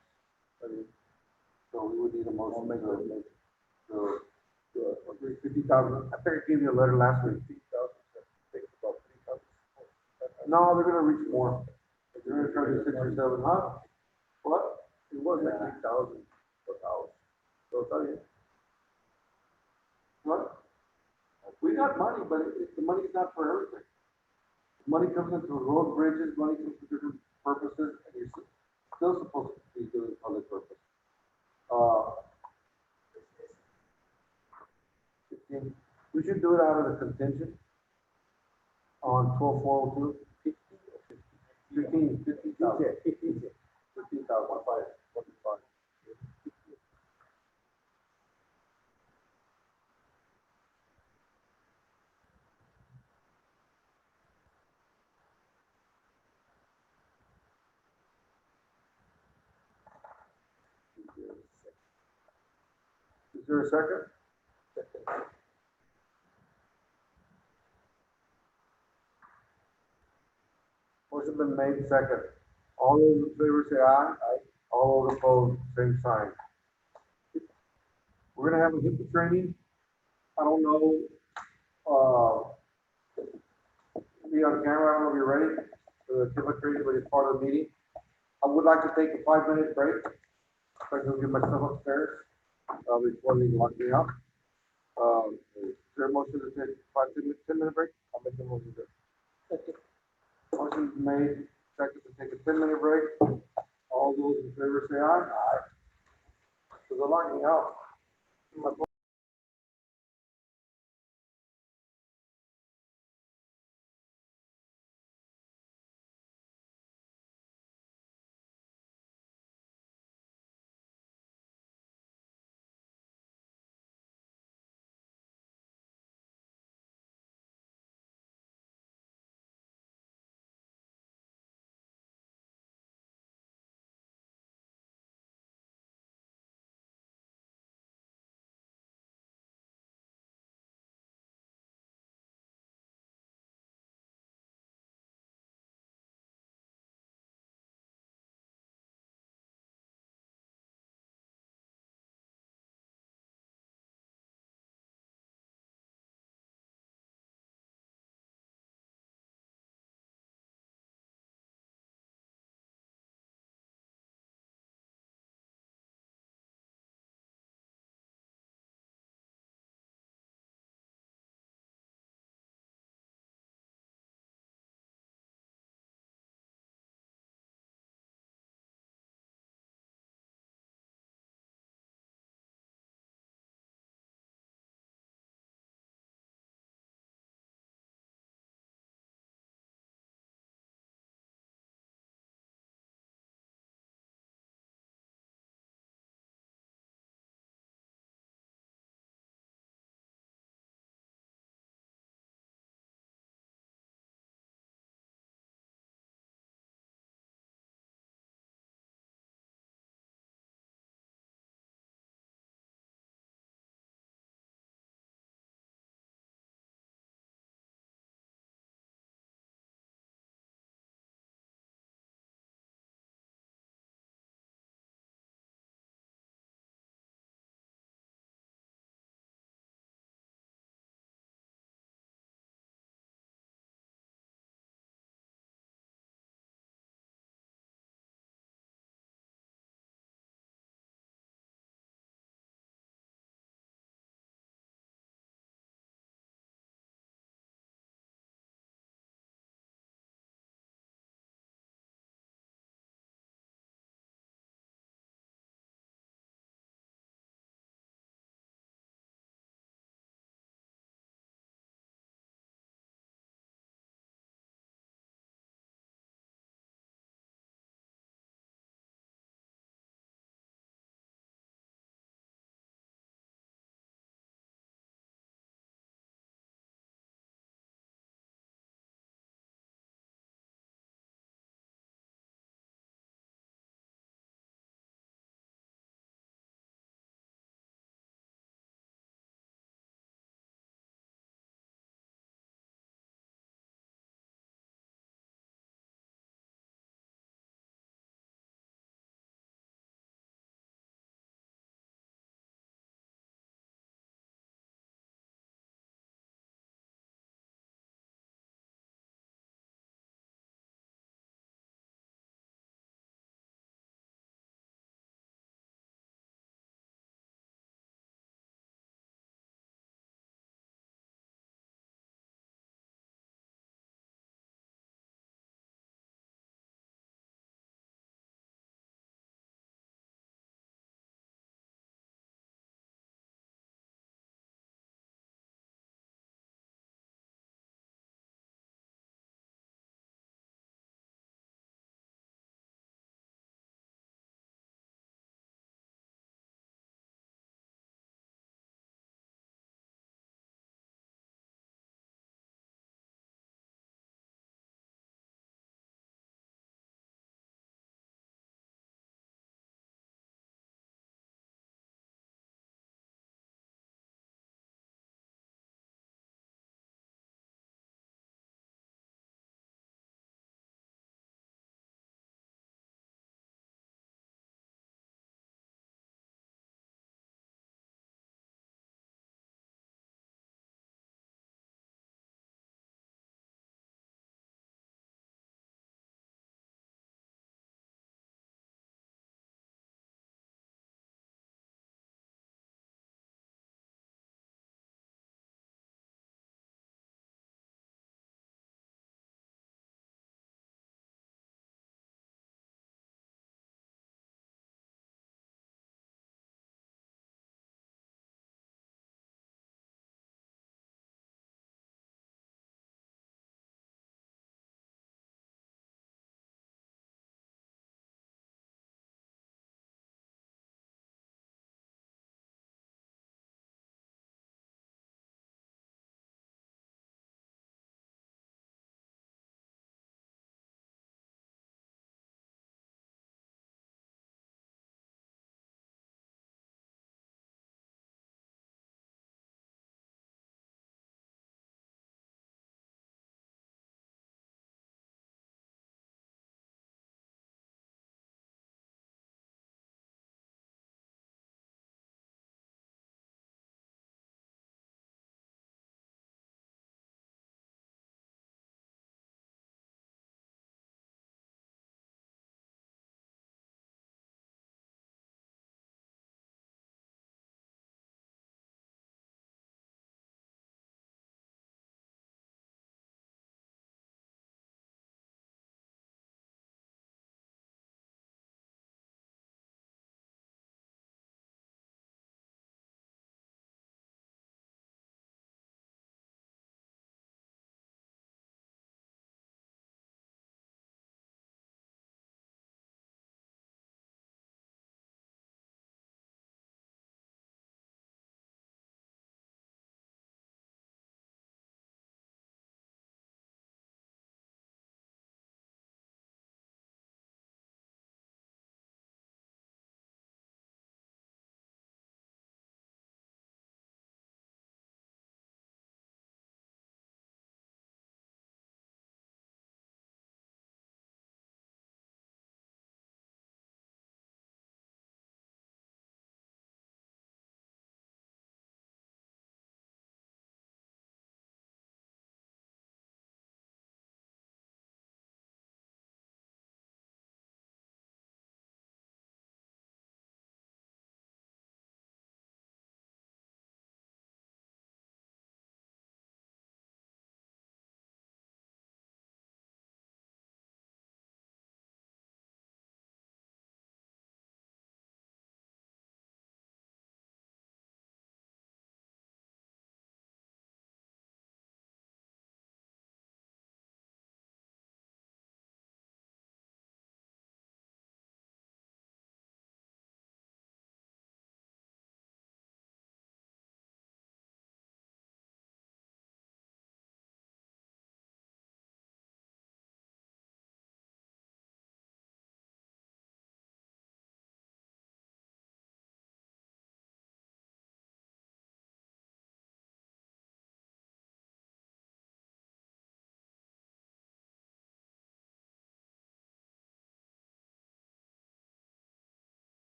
So we would need a motion to 50,000. I think I gave you a letter last week. No, they're gonna reach more. They're gonna try to do 6 or 7, huh? What? It was like 3,000 per house. So I'll tell you. What? We got money, but the money's not for everything. Money comes into road bridges, money comes to different purposes, and you're still supposed to be doing public purpose. 15. We should do it out of the contingent on 12,402. 15,000. 15,000. Is there a second? Motion been made second. All those in favor say aye. Aye. All those opposed, same sign. We're gonna have a HIPAA training I don't know, be on camera, I don't know if you're ready, to demonstrate, but it's part of the meeting. I would like to take a 5 minute break, so I can get myself upstairs, before they lock me up. Is there a motion to take 10 minute break? I'll make the motion to. Motion made, second to take a 10 minute break. All those in favor say aye. Aye. So they're locking me out.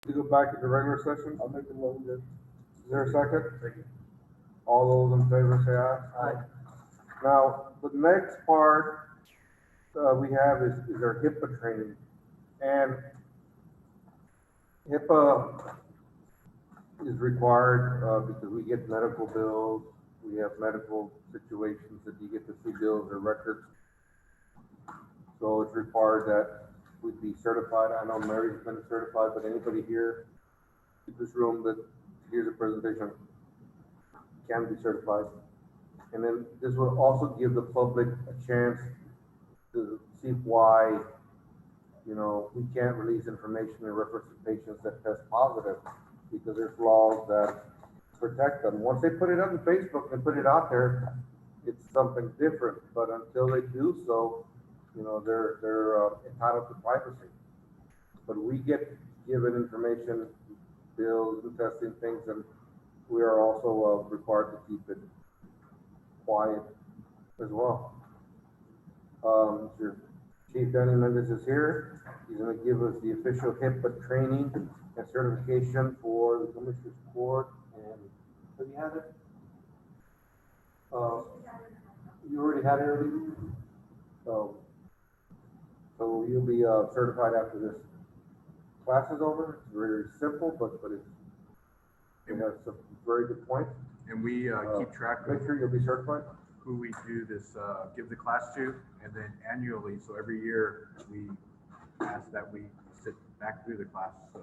To go back to the regular session, I'll make the motion. is there a second? All those in favor say aye. Aye. Now, the next part, we have is our HIPAA training. And HIPAA is required, because we get medical bills, we have medical situations that you get to see bills or records. So it's required that we be certified. I know Mary's been certified, but anybody here in this room that hears a presentation can be certified. And then this will also give the public a chance to see why, you know, we can't release information in reference to patients that test positive, because there's laws that protect them. Once they put it up on Facebook and put it out there, it's something different, but until they do so, you know, they're entitled to privacy. But we get given information, bills and testing things, and we are also required to keep it quiet as well. Mr. Chief Danny Mendez is here. He's gonna give us the official HIPAA training and certification for the Commissioners Court. And have you had it? You already had it already? So you'll be certified after this class is over. It's very simple, but it has some very good points. And we keep track Make of sure you'll be certified. who we do this, give the class to, and then annually, so every year, we ask that we sit back through the class, to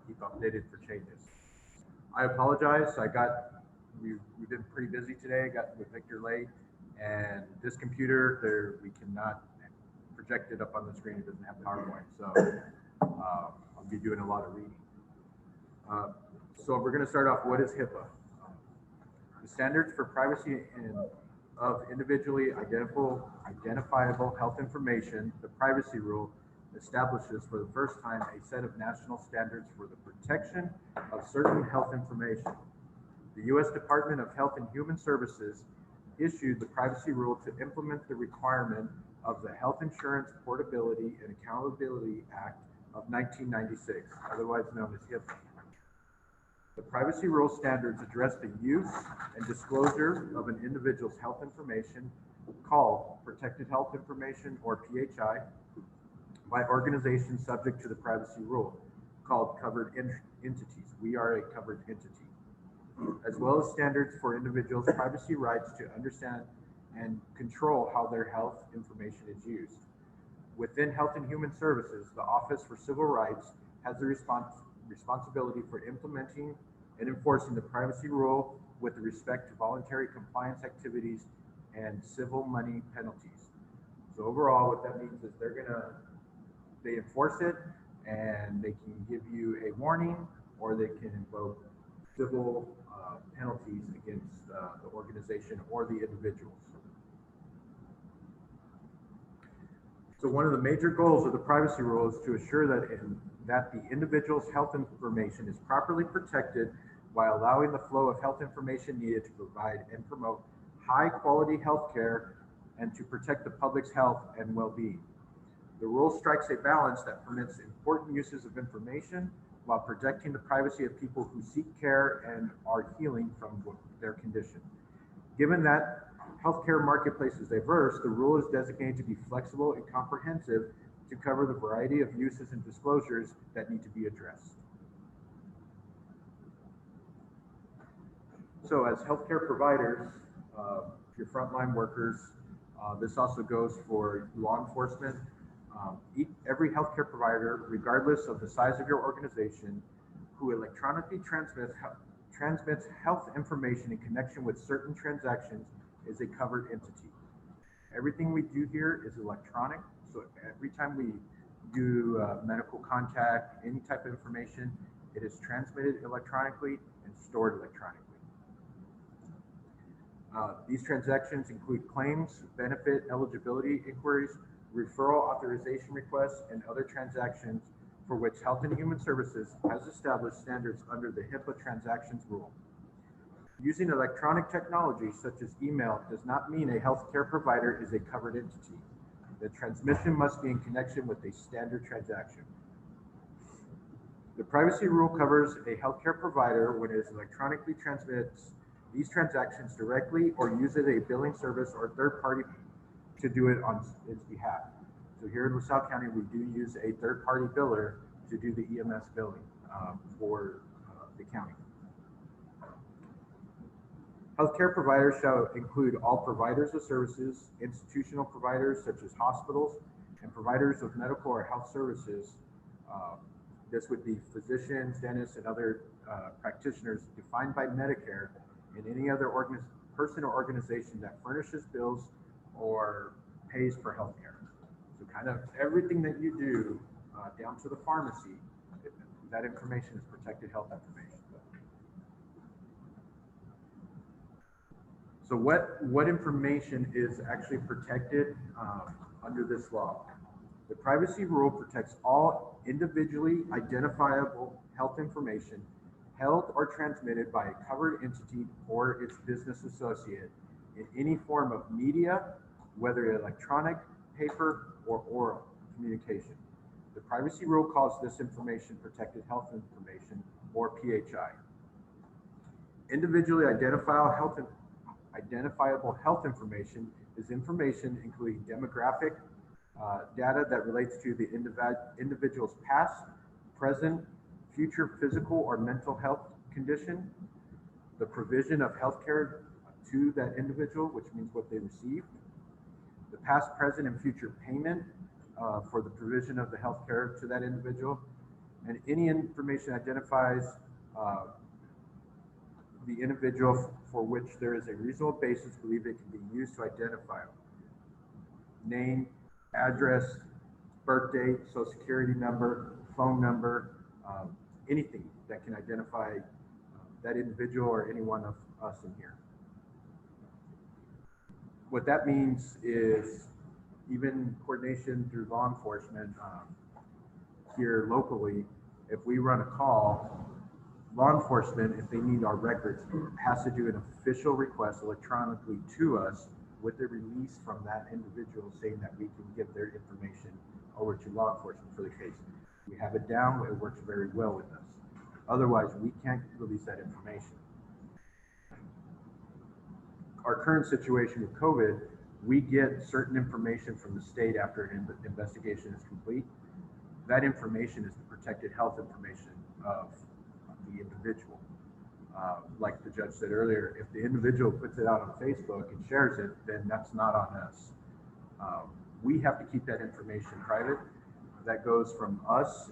keep updated for changes. I apologize, we've been pretty busy today, got with Victor late, and this computer, we cannot project it up on the screen, it doesn't have PowerPoint, so I'll be doing a lot of reading. So we're gonna start off, what is HIPAA? The standards for privacy of individually identifiable health information, the privacy rule establishes for the first time a set of national standards for the protection of certain health information. The U.S. Department of Health and Human Services issued the privacy rule to implement the requirement of the Health Insurance Portability and Accountability Act of 1996, otherwise known as HIPAA. The privacy rule standards address the use and disclosure of an individual's health information, called Protected Health Information, or PHI, by organizations subject to the privacy rule, called covered entities. We are a covered entity, as well as standards for individuals' privacy rights to understand and control how their health information is used. Within Health and Human Services, the Office for Civil Rights has the responsibility for implementing and enforcing the privacy rule with respect to voluntary compliance activities and civil money penalties. So overall, what that means is they enforce it, and they can give you a warning, or they can invoke civil penalties against the organization or the individuals. So one of the major goals of the privacy rule is to assure that the individual's health information is properly protected while allowing the flow of health information needed to provide and promote high quality health care and to protect the public's health and well-being. The rule strikes a balance that permits important uses of information while protecting the privacy of people who seek care and are healing from their condition. Given that healthcare marketplace is diverse, the rule is designated to be flexible and comprehensive to cover the variety of uses and disclosures that need to be addressed. So as healthcare providers, your frontline workers, this also goes for law enforcement. Every healthcare provider, regardless of the size of your organization, who electronically transmits health information in connection with certain transactions is a covered entity. Everything we do here is electronic. So every time we do medical contact, any type of information, it is transmitted electronically and stored electronically. These transactions include claims, benefit eligibility inquiries, referral authorization requests, and other transactions for which Health and Human Services has established standards under the HIPAA transactions rule. Using electronic technology such as email does not mean a healthcare provider is a covered entity. The transmission must be in connection with a standard transaction. The privacy rule covers a healthcare provider when it electronically transmits these transactions directly or uses a billing service or third party to do it on its behalf. So here in LaSalle County, we do use a third party biller to do the EMS billing for the county. Healthcare providers shall include all providers of services, institutional providers such as hospitals, and providers of medical or health services. This would be physicians, dentists, and other practitioners defined by Medicare, and any other person or organization that furnishes bills or pays for healthcare. So kind of everything that you do down to the pharmacy, that information is protected health information. So what information is actually protected under this law? The privacy rule protects all individually identifiable health information held or transmitted by a covered entity or its business associate in any form of media, whether electronic, paper, or oral communication. The privacy rule calls this information protected health information, or PHI. Individually identifiable health information is information including demographic data that relates to the individual's past, present, future physical or mental health condition, the provision of healthcare to that individual, which means what they received, the past, present, and future payment for the provision of the healthcare to that individual, and any information identifies the individual for which there is a reasonable basis to believe it can be used to identify them. Name, address, birth date, social security number, phone number, anything that can identify that individual or any one of us in here. What that means is even coordination through law enforcement here locally, if we run a call, law enforcement, if they need our records, has to do an official request electronically to us with a release from that individual saying that we can give their information over to law enforcement for the case. We have it down, it works very well with us. Otherwise, we can't release that information. Our current situation with COVID, we get certain information from the state after an investigation is complete. That information is the protected health information of the individual. Like the judge said earlier, if the individual puts it out on Facebook and shares it, then that's not on us. We have to keep that information private. That goes from us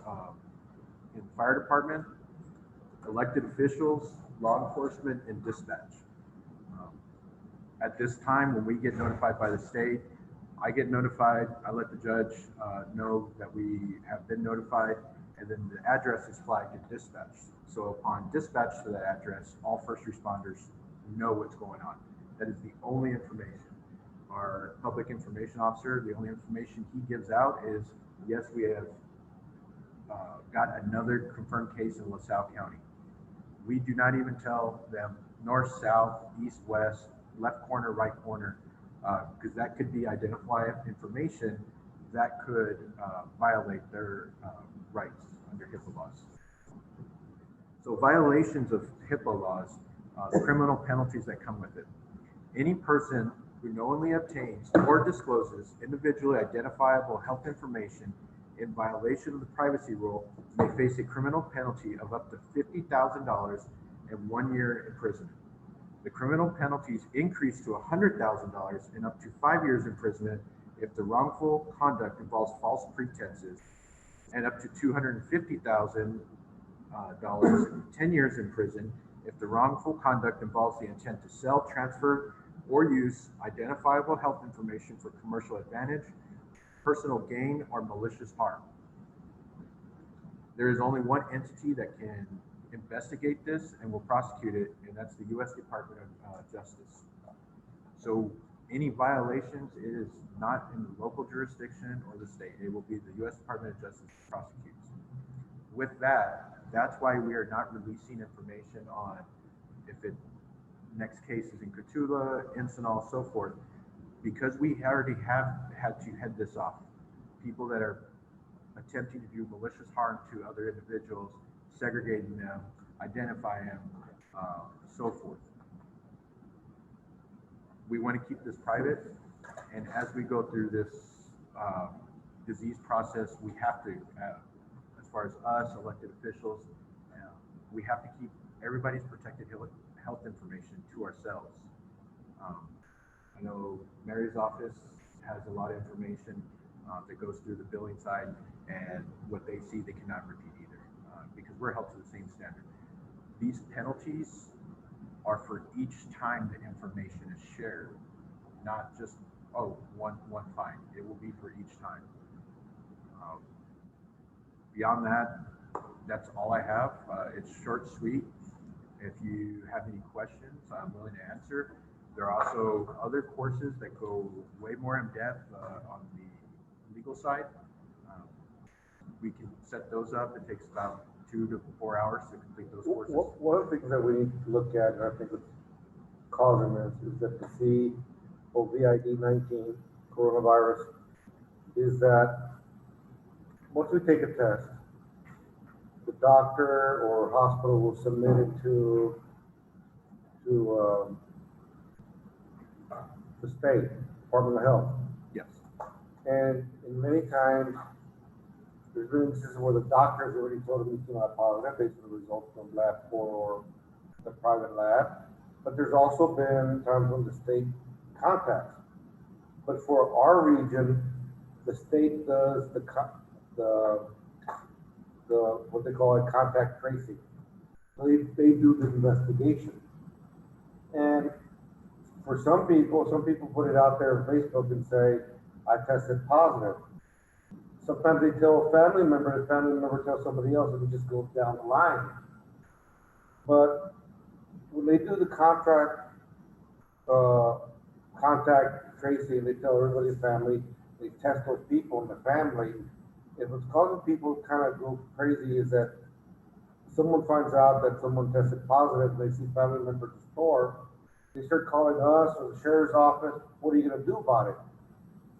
in the fire department, elected officials, law enforcement, and dispatch. At this time, when we get notified by the state, I get notified, I let the judge know that we have been notified, and then the address is flagged in dispatch. So upon dispatch to that address, all first responders know what's going on. That is the only information. Our public information officer, the only information he gives out is, yes, we have got another confirmed case in LaSalle County. We do not even tell them north, south, east, west, left corner, right corner, because that could be identifiable information that could violate their rights under HIPAA laws. So violations of HIPAA laws, criminal penalties that come with it. Any person who knowingly obtains or discloses individually identifiable health information in violation of the privacy rule may face a criminal penalty of up to $50,000 and 1 year imprisonment. The criminal penalties increase to $100,000 and up to 5 years imprisonment if the wrongful conduct involves false pretenses, and up to $250,000 10 years in prison if the wrongful conduct involves the intent to sell, transfer, or use identifiable health information for commercial advantage, personal gain, or malicious harm. There is only one entity that can investigate this and will prosecute it, and that's the U.S. Department of Justice. So any violations, it is not in the local jurisdiction or the state. It will be the U.S. Department of Justice that prosecutes. With that, that's why we are not releasing information on if it next case is in Cotulla, Encinal, so forth, because we already have had to head this off. People that are attempting to do malicious harm to other individuals segregating them, identifying them, so forth. We want to keep this private, and as we go through this disease process, we have to, as far as us, elected officials, we have to keep everybody's protected health information to ourselves. I know Mary's office has a lot of information that goes through the billing side, and what they see, they cannot repeat either, because we're held to the same standard. These penalties are for each time the information is shared, not just, oh, one fine. It will be for each time. Beyond that, that's all I have. It's short, sweet. If you have any questions, I'm willing to answer. There are also other courses that go way more in depth on the legal side. We can set those up. It takes about 2 to 4 hours to complete those courses. One of the things that we need to look at, and I think it's causing this, is that the COVID-19 coronavirus, is that once we take a test, the doctor or hospital will submit it to the state Department of Health. Yes. And in many times, there's been instances where the doctors already told them it's not positive based on the results from lab 4 or the private lab. But there's also been times when the state contacts. But for our region, the state does the what they call it, contact tracing. So they do the investigation. And for some people put it out there on Facebook and say, I tested positive. Sometimes they tell a family member, the family member tells somebody else, and it just goes down the line. But when they do the contact tracing, they tell everybody's family, they test those people in the family. And what's causing people to kind of go crazy is that someone finds out that someone tested positive, and they see family members at the store, they start calling us or the sheriff's office. What are you going to do about it?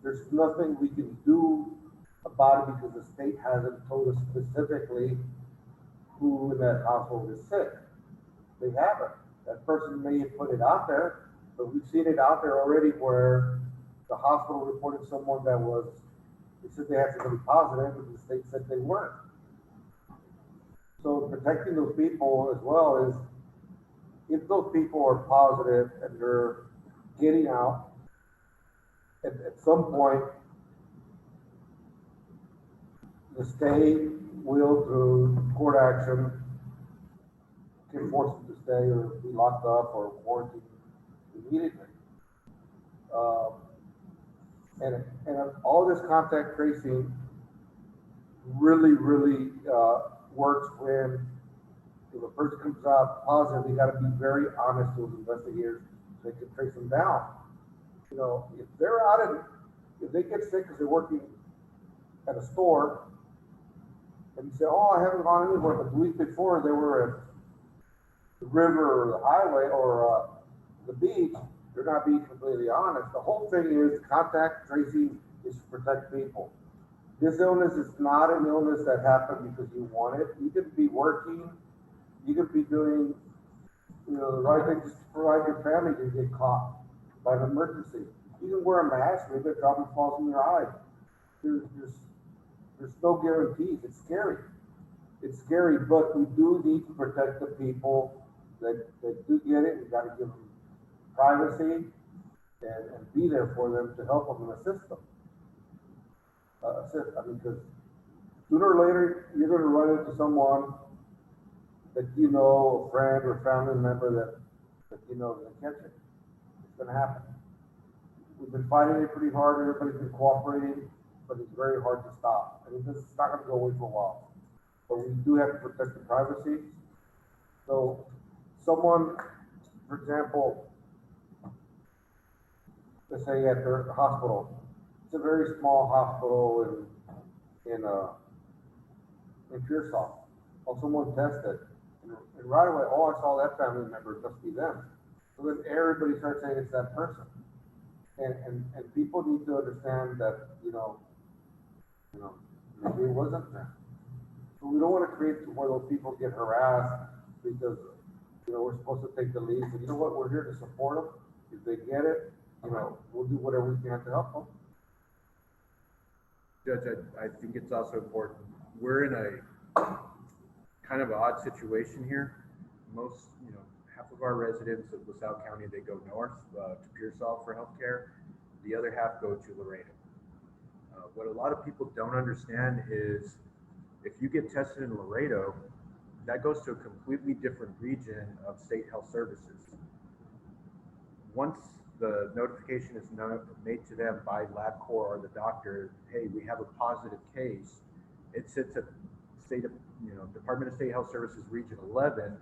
There's nothing we can do about it because the state hasn't told us specifically who in that household is sick. They haven't. That person may have put it out there, but we've seen it out there already where the hospital reported someone that was, they said they had somebody positive, but the state said they weren't. So protecting those people as well is, if those people are positive and they're getting out, at some point, the state will, through court action, can force them to stay or be locked up or quarantined immediately. And all this contact tracing really works when, if a person comes out positive, they got to be very honest with investigators so they can trace them down. You know, if they're if they get sick because they're working at a store, and you say, oh, I haven't gone anywhere, but the week before they were at the river or the highway or the beach, they're not being completely honest. The whole thing is contact tracing is to protect people. This illness is not an illness that happened because you want it. You could be working, you could be doing, the right thing just to provide your family to get caught by an emergency. You can wear a mask, maybe a drop falls in your eye. There's no guarantees. It's scary. It's scary, but we do need to protect the people that do get it. We got to give them privacy and be there for them to help them and assist them. Because sooner or later, you're going to run into someone that a friend or family member that is going to catch it. It's going to happen. We've been fighting it pretty hard. Everybody's been cooperating, but it's very hard to stop. This is not going to go away for a while. But we do have to protect the privacy. So someone, for example, let's say at their hospital, it's a very small hospital in Pearsall. Well, someone tested, and right away, oh, I saw that family member, it must be them. So then everybody starts saying it's that person. And people need to understand that, maybe it wasn't them. So we don't want to create to where those people get harassed because, we're supposed to take the lead. And you know what? We're here to support them. If they get it, we'll do whatever we can to help them. Judge, I think it's also important. We're in a kind of odd situation here. Most, half of our residents of LaSalle County, they go north to Pearsall for healthcare. The other half go to Laredo. What a lot of people don't understand is if you get tested in Laredo, that goes to a completely different region of state health services. Once the notification is made to them by LabCorp or the doctor, hey, we have a positive case, it sits at Department of State Health Services Region 11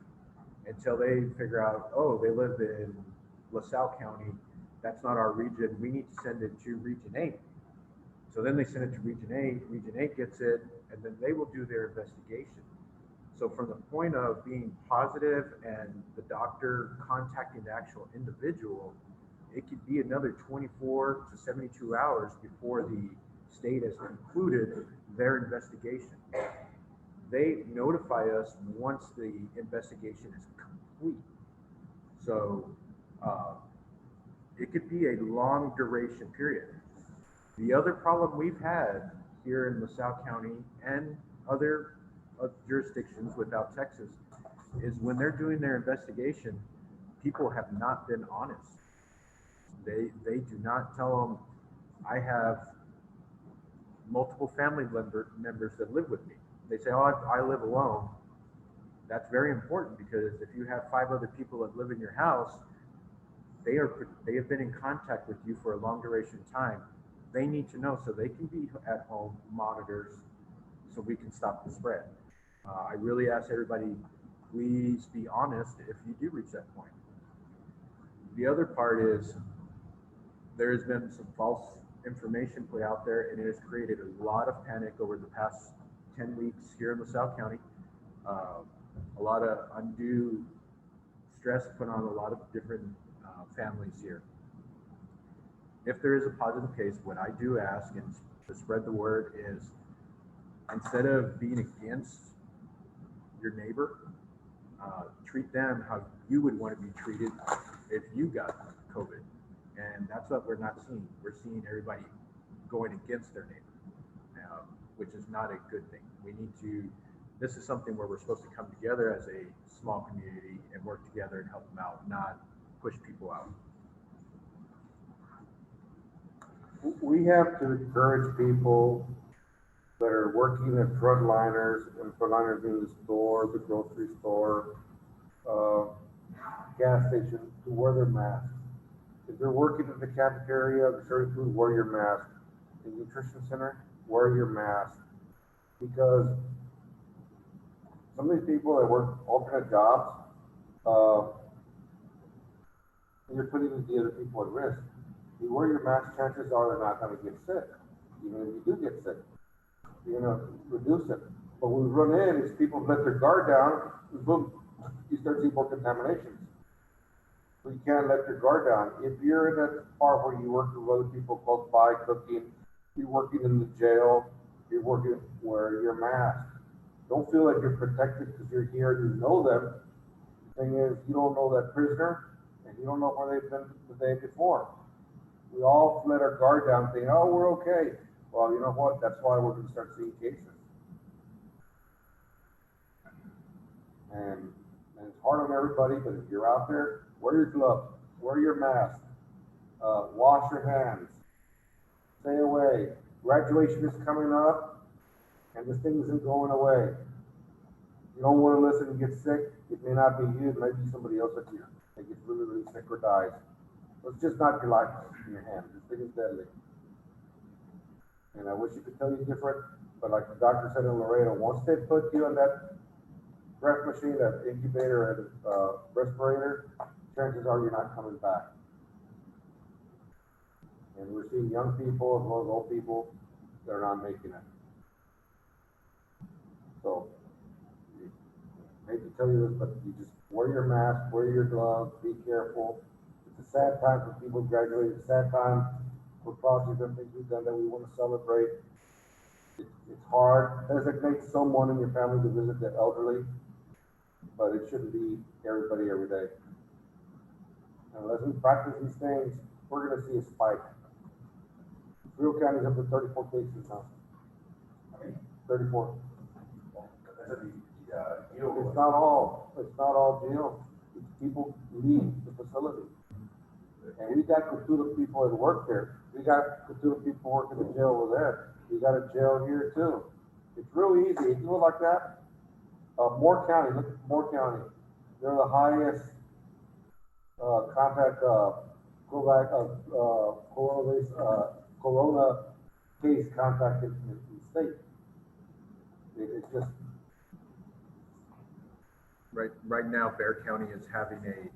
until they figure out, oh, they live in LaSalle County, that's not our region, we need to send it to Region 8. So then they send it to Region 8, Region 8 gets it, and then they will do their investigation. So from the point of being positive and the doctor contacting the actual individual, it could be another 24 to 72 hours before the state has concluded their investigation. They notify us once the investigation is complete. So it could be a long duration period. The other problem we've had here in LaSalle County and other jurisdictions without Texas is when they're doing their investigation, people have not been honest. They do not tell them, I have multiple family members that live with me. They say, oh, I live alone. That's very important because if you have 5 other people that live in your house, they have been in contact with you for a long duration of time. They need to know so they can be at home monitors so we can stop the spread. I really ask everybody, please be honest if you do reach that point. The other part is there has been some false information put out there and it has created a lot of panic over the past 10 weeks here in LaSalle County. A lot of undue stress put on a lot of different families here. If there is a positive case, what I do ask and to spread the word is instead of being against your neighbor, treat them how you would want to be treated if you got COVID. And that's what we're not seeing. We're seeing everybody going against their neighbor, which is not a good thing. We need to, this is something where we're supposed to come together as a small community and work together and help them out, not push people out. We have to encourage people that are working at frontliners, and frontliners in the store, the grocery store, gas station, to wear their masks. If you're working at the cafeteria, the serving food, wear your mask. In the nutrition center, wear your mask. Because some of these people that work alternate jobs, you're putting the other people at risk. If you wear your mask, chances are they're not going to get sick. Even if you do get sick, you're going to reduce it. But when we run in, is people let their guard down, boom, you start seeing more contaminations. So you can't let your guard down. If you're in a part where you work with other people close by cooking, you're working in the jail, you're working, wear your mask. Don't feel like you're protected because you're here and you know them. The thing is, you don't know that prisoner, and you don't know where they've been the day before. We all let our guard down thinking, oh, we're okay. Well, you know what? That's why we're going to start seeing cases. And it's hard on everybody, but if you're out there, wear your gloves, wear your mask, wash your hands, stay away. Graduation is coming up, and this thing isn't going away. You don't want to listen and get sick. It may not be you, it may be somebody else at you. They get really, really sick or dies. So it's just not your life in your hand. This thing is deadly. And I wish you could tell you different, but like the doctor said in Laredo, once they put you on that breath machine, that incubator, and respirator, chances are you're not coming back. And we're seeing young people as well as old people that are not making it. So, I hate to tell you this, but you just wear your mask, wear your gloves, be careful. It's a sad time for people graduating. It's a sad time for projects and things we've done that we want to celebrate. It's hard, designate someone in your family to visit the elderly, but it shouldn't be everybody every day. Unless we practice these things, we're gonna see a spike. Rio County's up to 34 cases now. 34. It's not all jail. People leave the facility. And we got Coutura people that work there. We got Coutura people working in the jail over there. We got a jail here too. It's real easy. If you look like that, Moore County, look at Moore County. They're the highest contact corona case contact in the state. It's just Right now, Bear County is having a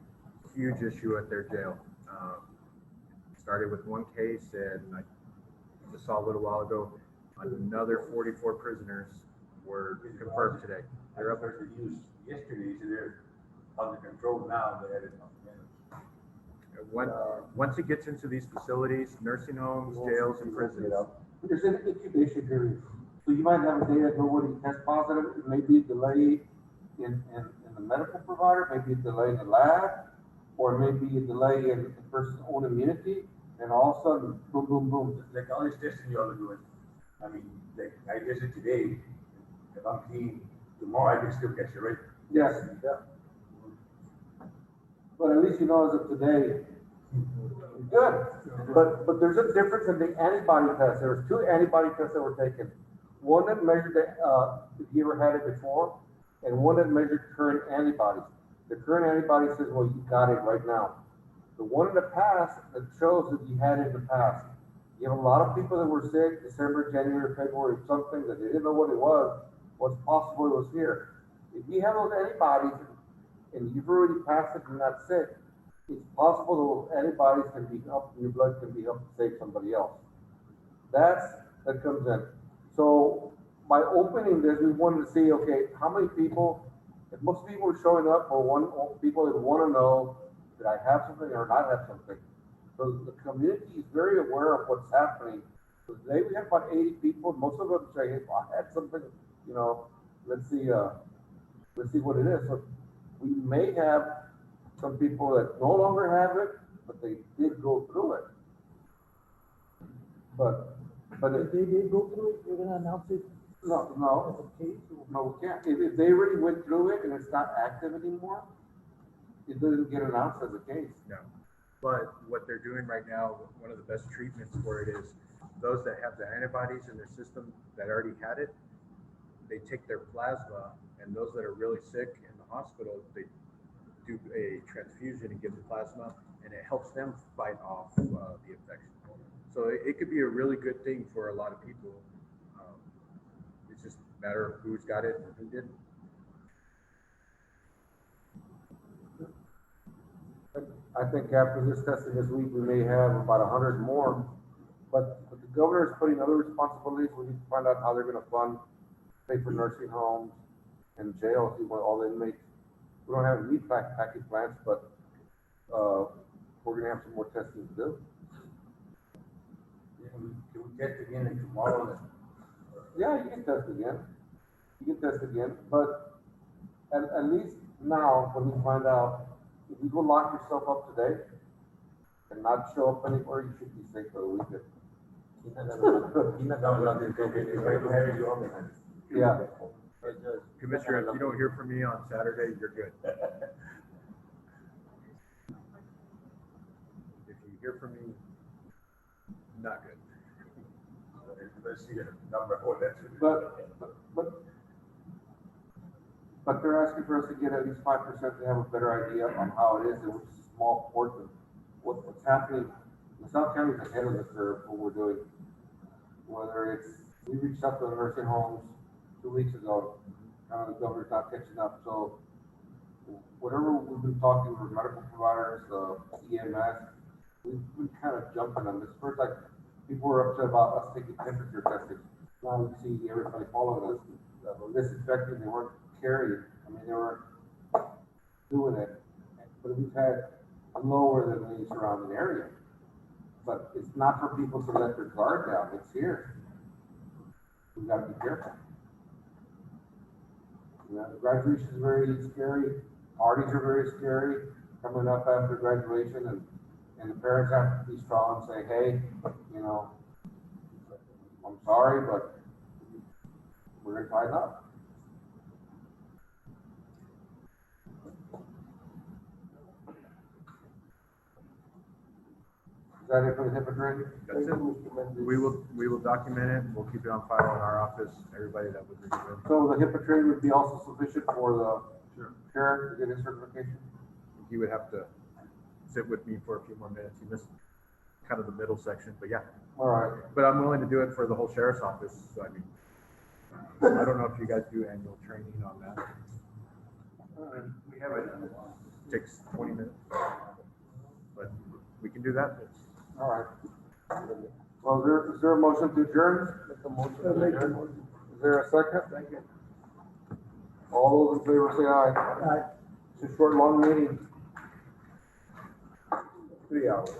huge issue at their jail. Started with one case, and I just saw a little while ago, another 44 prisoners were confirmed today. They're up there to use yesterday, so they're under control now. They had it. Once it gets into these facilities, nursing homes, jails, and prisons, there's an incubation period. So you might have a day that nobody tests positive. It may be a delay in the medical provider, maybe a delay in the lab, or maybe a delay in the person's own immunity, and all of a sudden, boom, boom, boom. Like all this testing y'all are doing. I mean, like I guess it today, if I'm clean, tomorrow I can still catch it, right? Yes, yeah. But at least you know as of today, good. But there's a difference in the antibody test. There was 2 antibody tests that were taken. One that measured if you ever had it before, and one that measured current antibodies. The current antibody says, well, you got it right now. The one in the past that shows that you had it in the past. You have a lot of people that were sick December, January, February, something that they didn't know what it was. What's possible it was here. If you have those antibodies and you've already passed it and not sick, it's possible those antibodies can be up in your blood, can be helped to save somebody else. That comes in. So by opening this, we wanted to see, okay, how many people, if most people are showing up, or people that want to know that I have something or not have something. So the community is very aware of what's happening. So today we have about 80 people. Most of them say, hey, I had something, you know, let's see what it is. So we may have some people that no longer have it, but they did go through it. But If they did go through it, you're gonna announce it as no, a case or? we can't. If they already went through it and it's not active anymore, it doesn't get announced as a case. no. But what they're doing right now, one of the best treatments for it is those that have the antibodies in their system that already had it, they take their plasma, and those that are really sick in the hospital, they do a transfusion and give the plasma, and it helps them fight off the infection. So it could be a really good thing for a lot of people. It's just a matter of who's got it and who didn't. I think after this testing this week, we may have about 100 more. But the governor is putting other responsibilities. We need to find out how they're going to fund, pay for nursing homes and jails. We want all the inmates. We don't have meat packing plants, but we're going to have some more testing to do. Can we test again tomorrow? Yeah, you can test again. You can test again, but at least now, when you find out, if you go lock yourself up today and not show up anywhere, you should be safe for the weekend. Yeah. Commissioner, if you don't hear from me on Saturday, you're good. If you hear from me, not good. Let's see the number for that. But they're asking for us to get at least 5% to have a better idea on how it is, and which is a small portion. What's happening, the South County is ahead of the curve, what we're doing. Whether it's, we reached out to the nursing homes 2 weeks ago, the governor's not catching up, so whatever we've been talking with medical providers, EMS, we've been kind of jumping on this. First, like, people were upset about us taking temperature testing. Now we see everybody following us. Disinfecting, they weren't carrying. I mean, they were doing it, but we've had lower than the surrounding area. But it's not for people to let their guard down. It's here. we gotta be careful. You know, graduation is very scary, parties are very scary, coming up after graduation, and the parents have to be strong and say, hey, you know, I'm sorry, but we're gonna tighten up. Is that it for the HIPAA training? That's it. We will document it, we'll keep it on file in our office, everybody that would review it. So the HIPAA training would be also sufficient for the sheriff to get his certification? He would have to sit with me for a few more minutes. He missed kind of the middle section, but yeah. All right. But I'm willing to do it for the whole sheriff's office. So I mean, I don't know if you guys do annual training on that. We have it. Takes 20 minutes, but we can do that. All right. Well, is there a motion to adjourn? Make a motion to adjourn. Is there a second? Second. All those in favor say aye. Aye. It's a short, long meeting. 3 hours.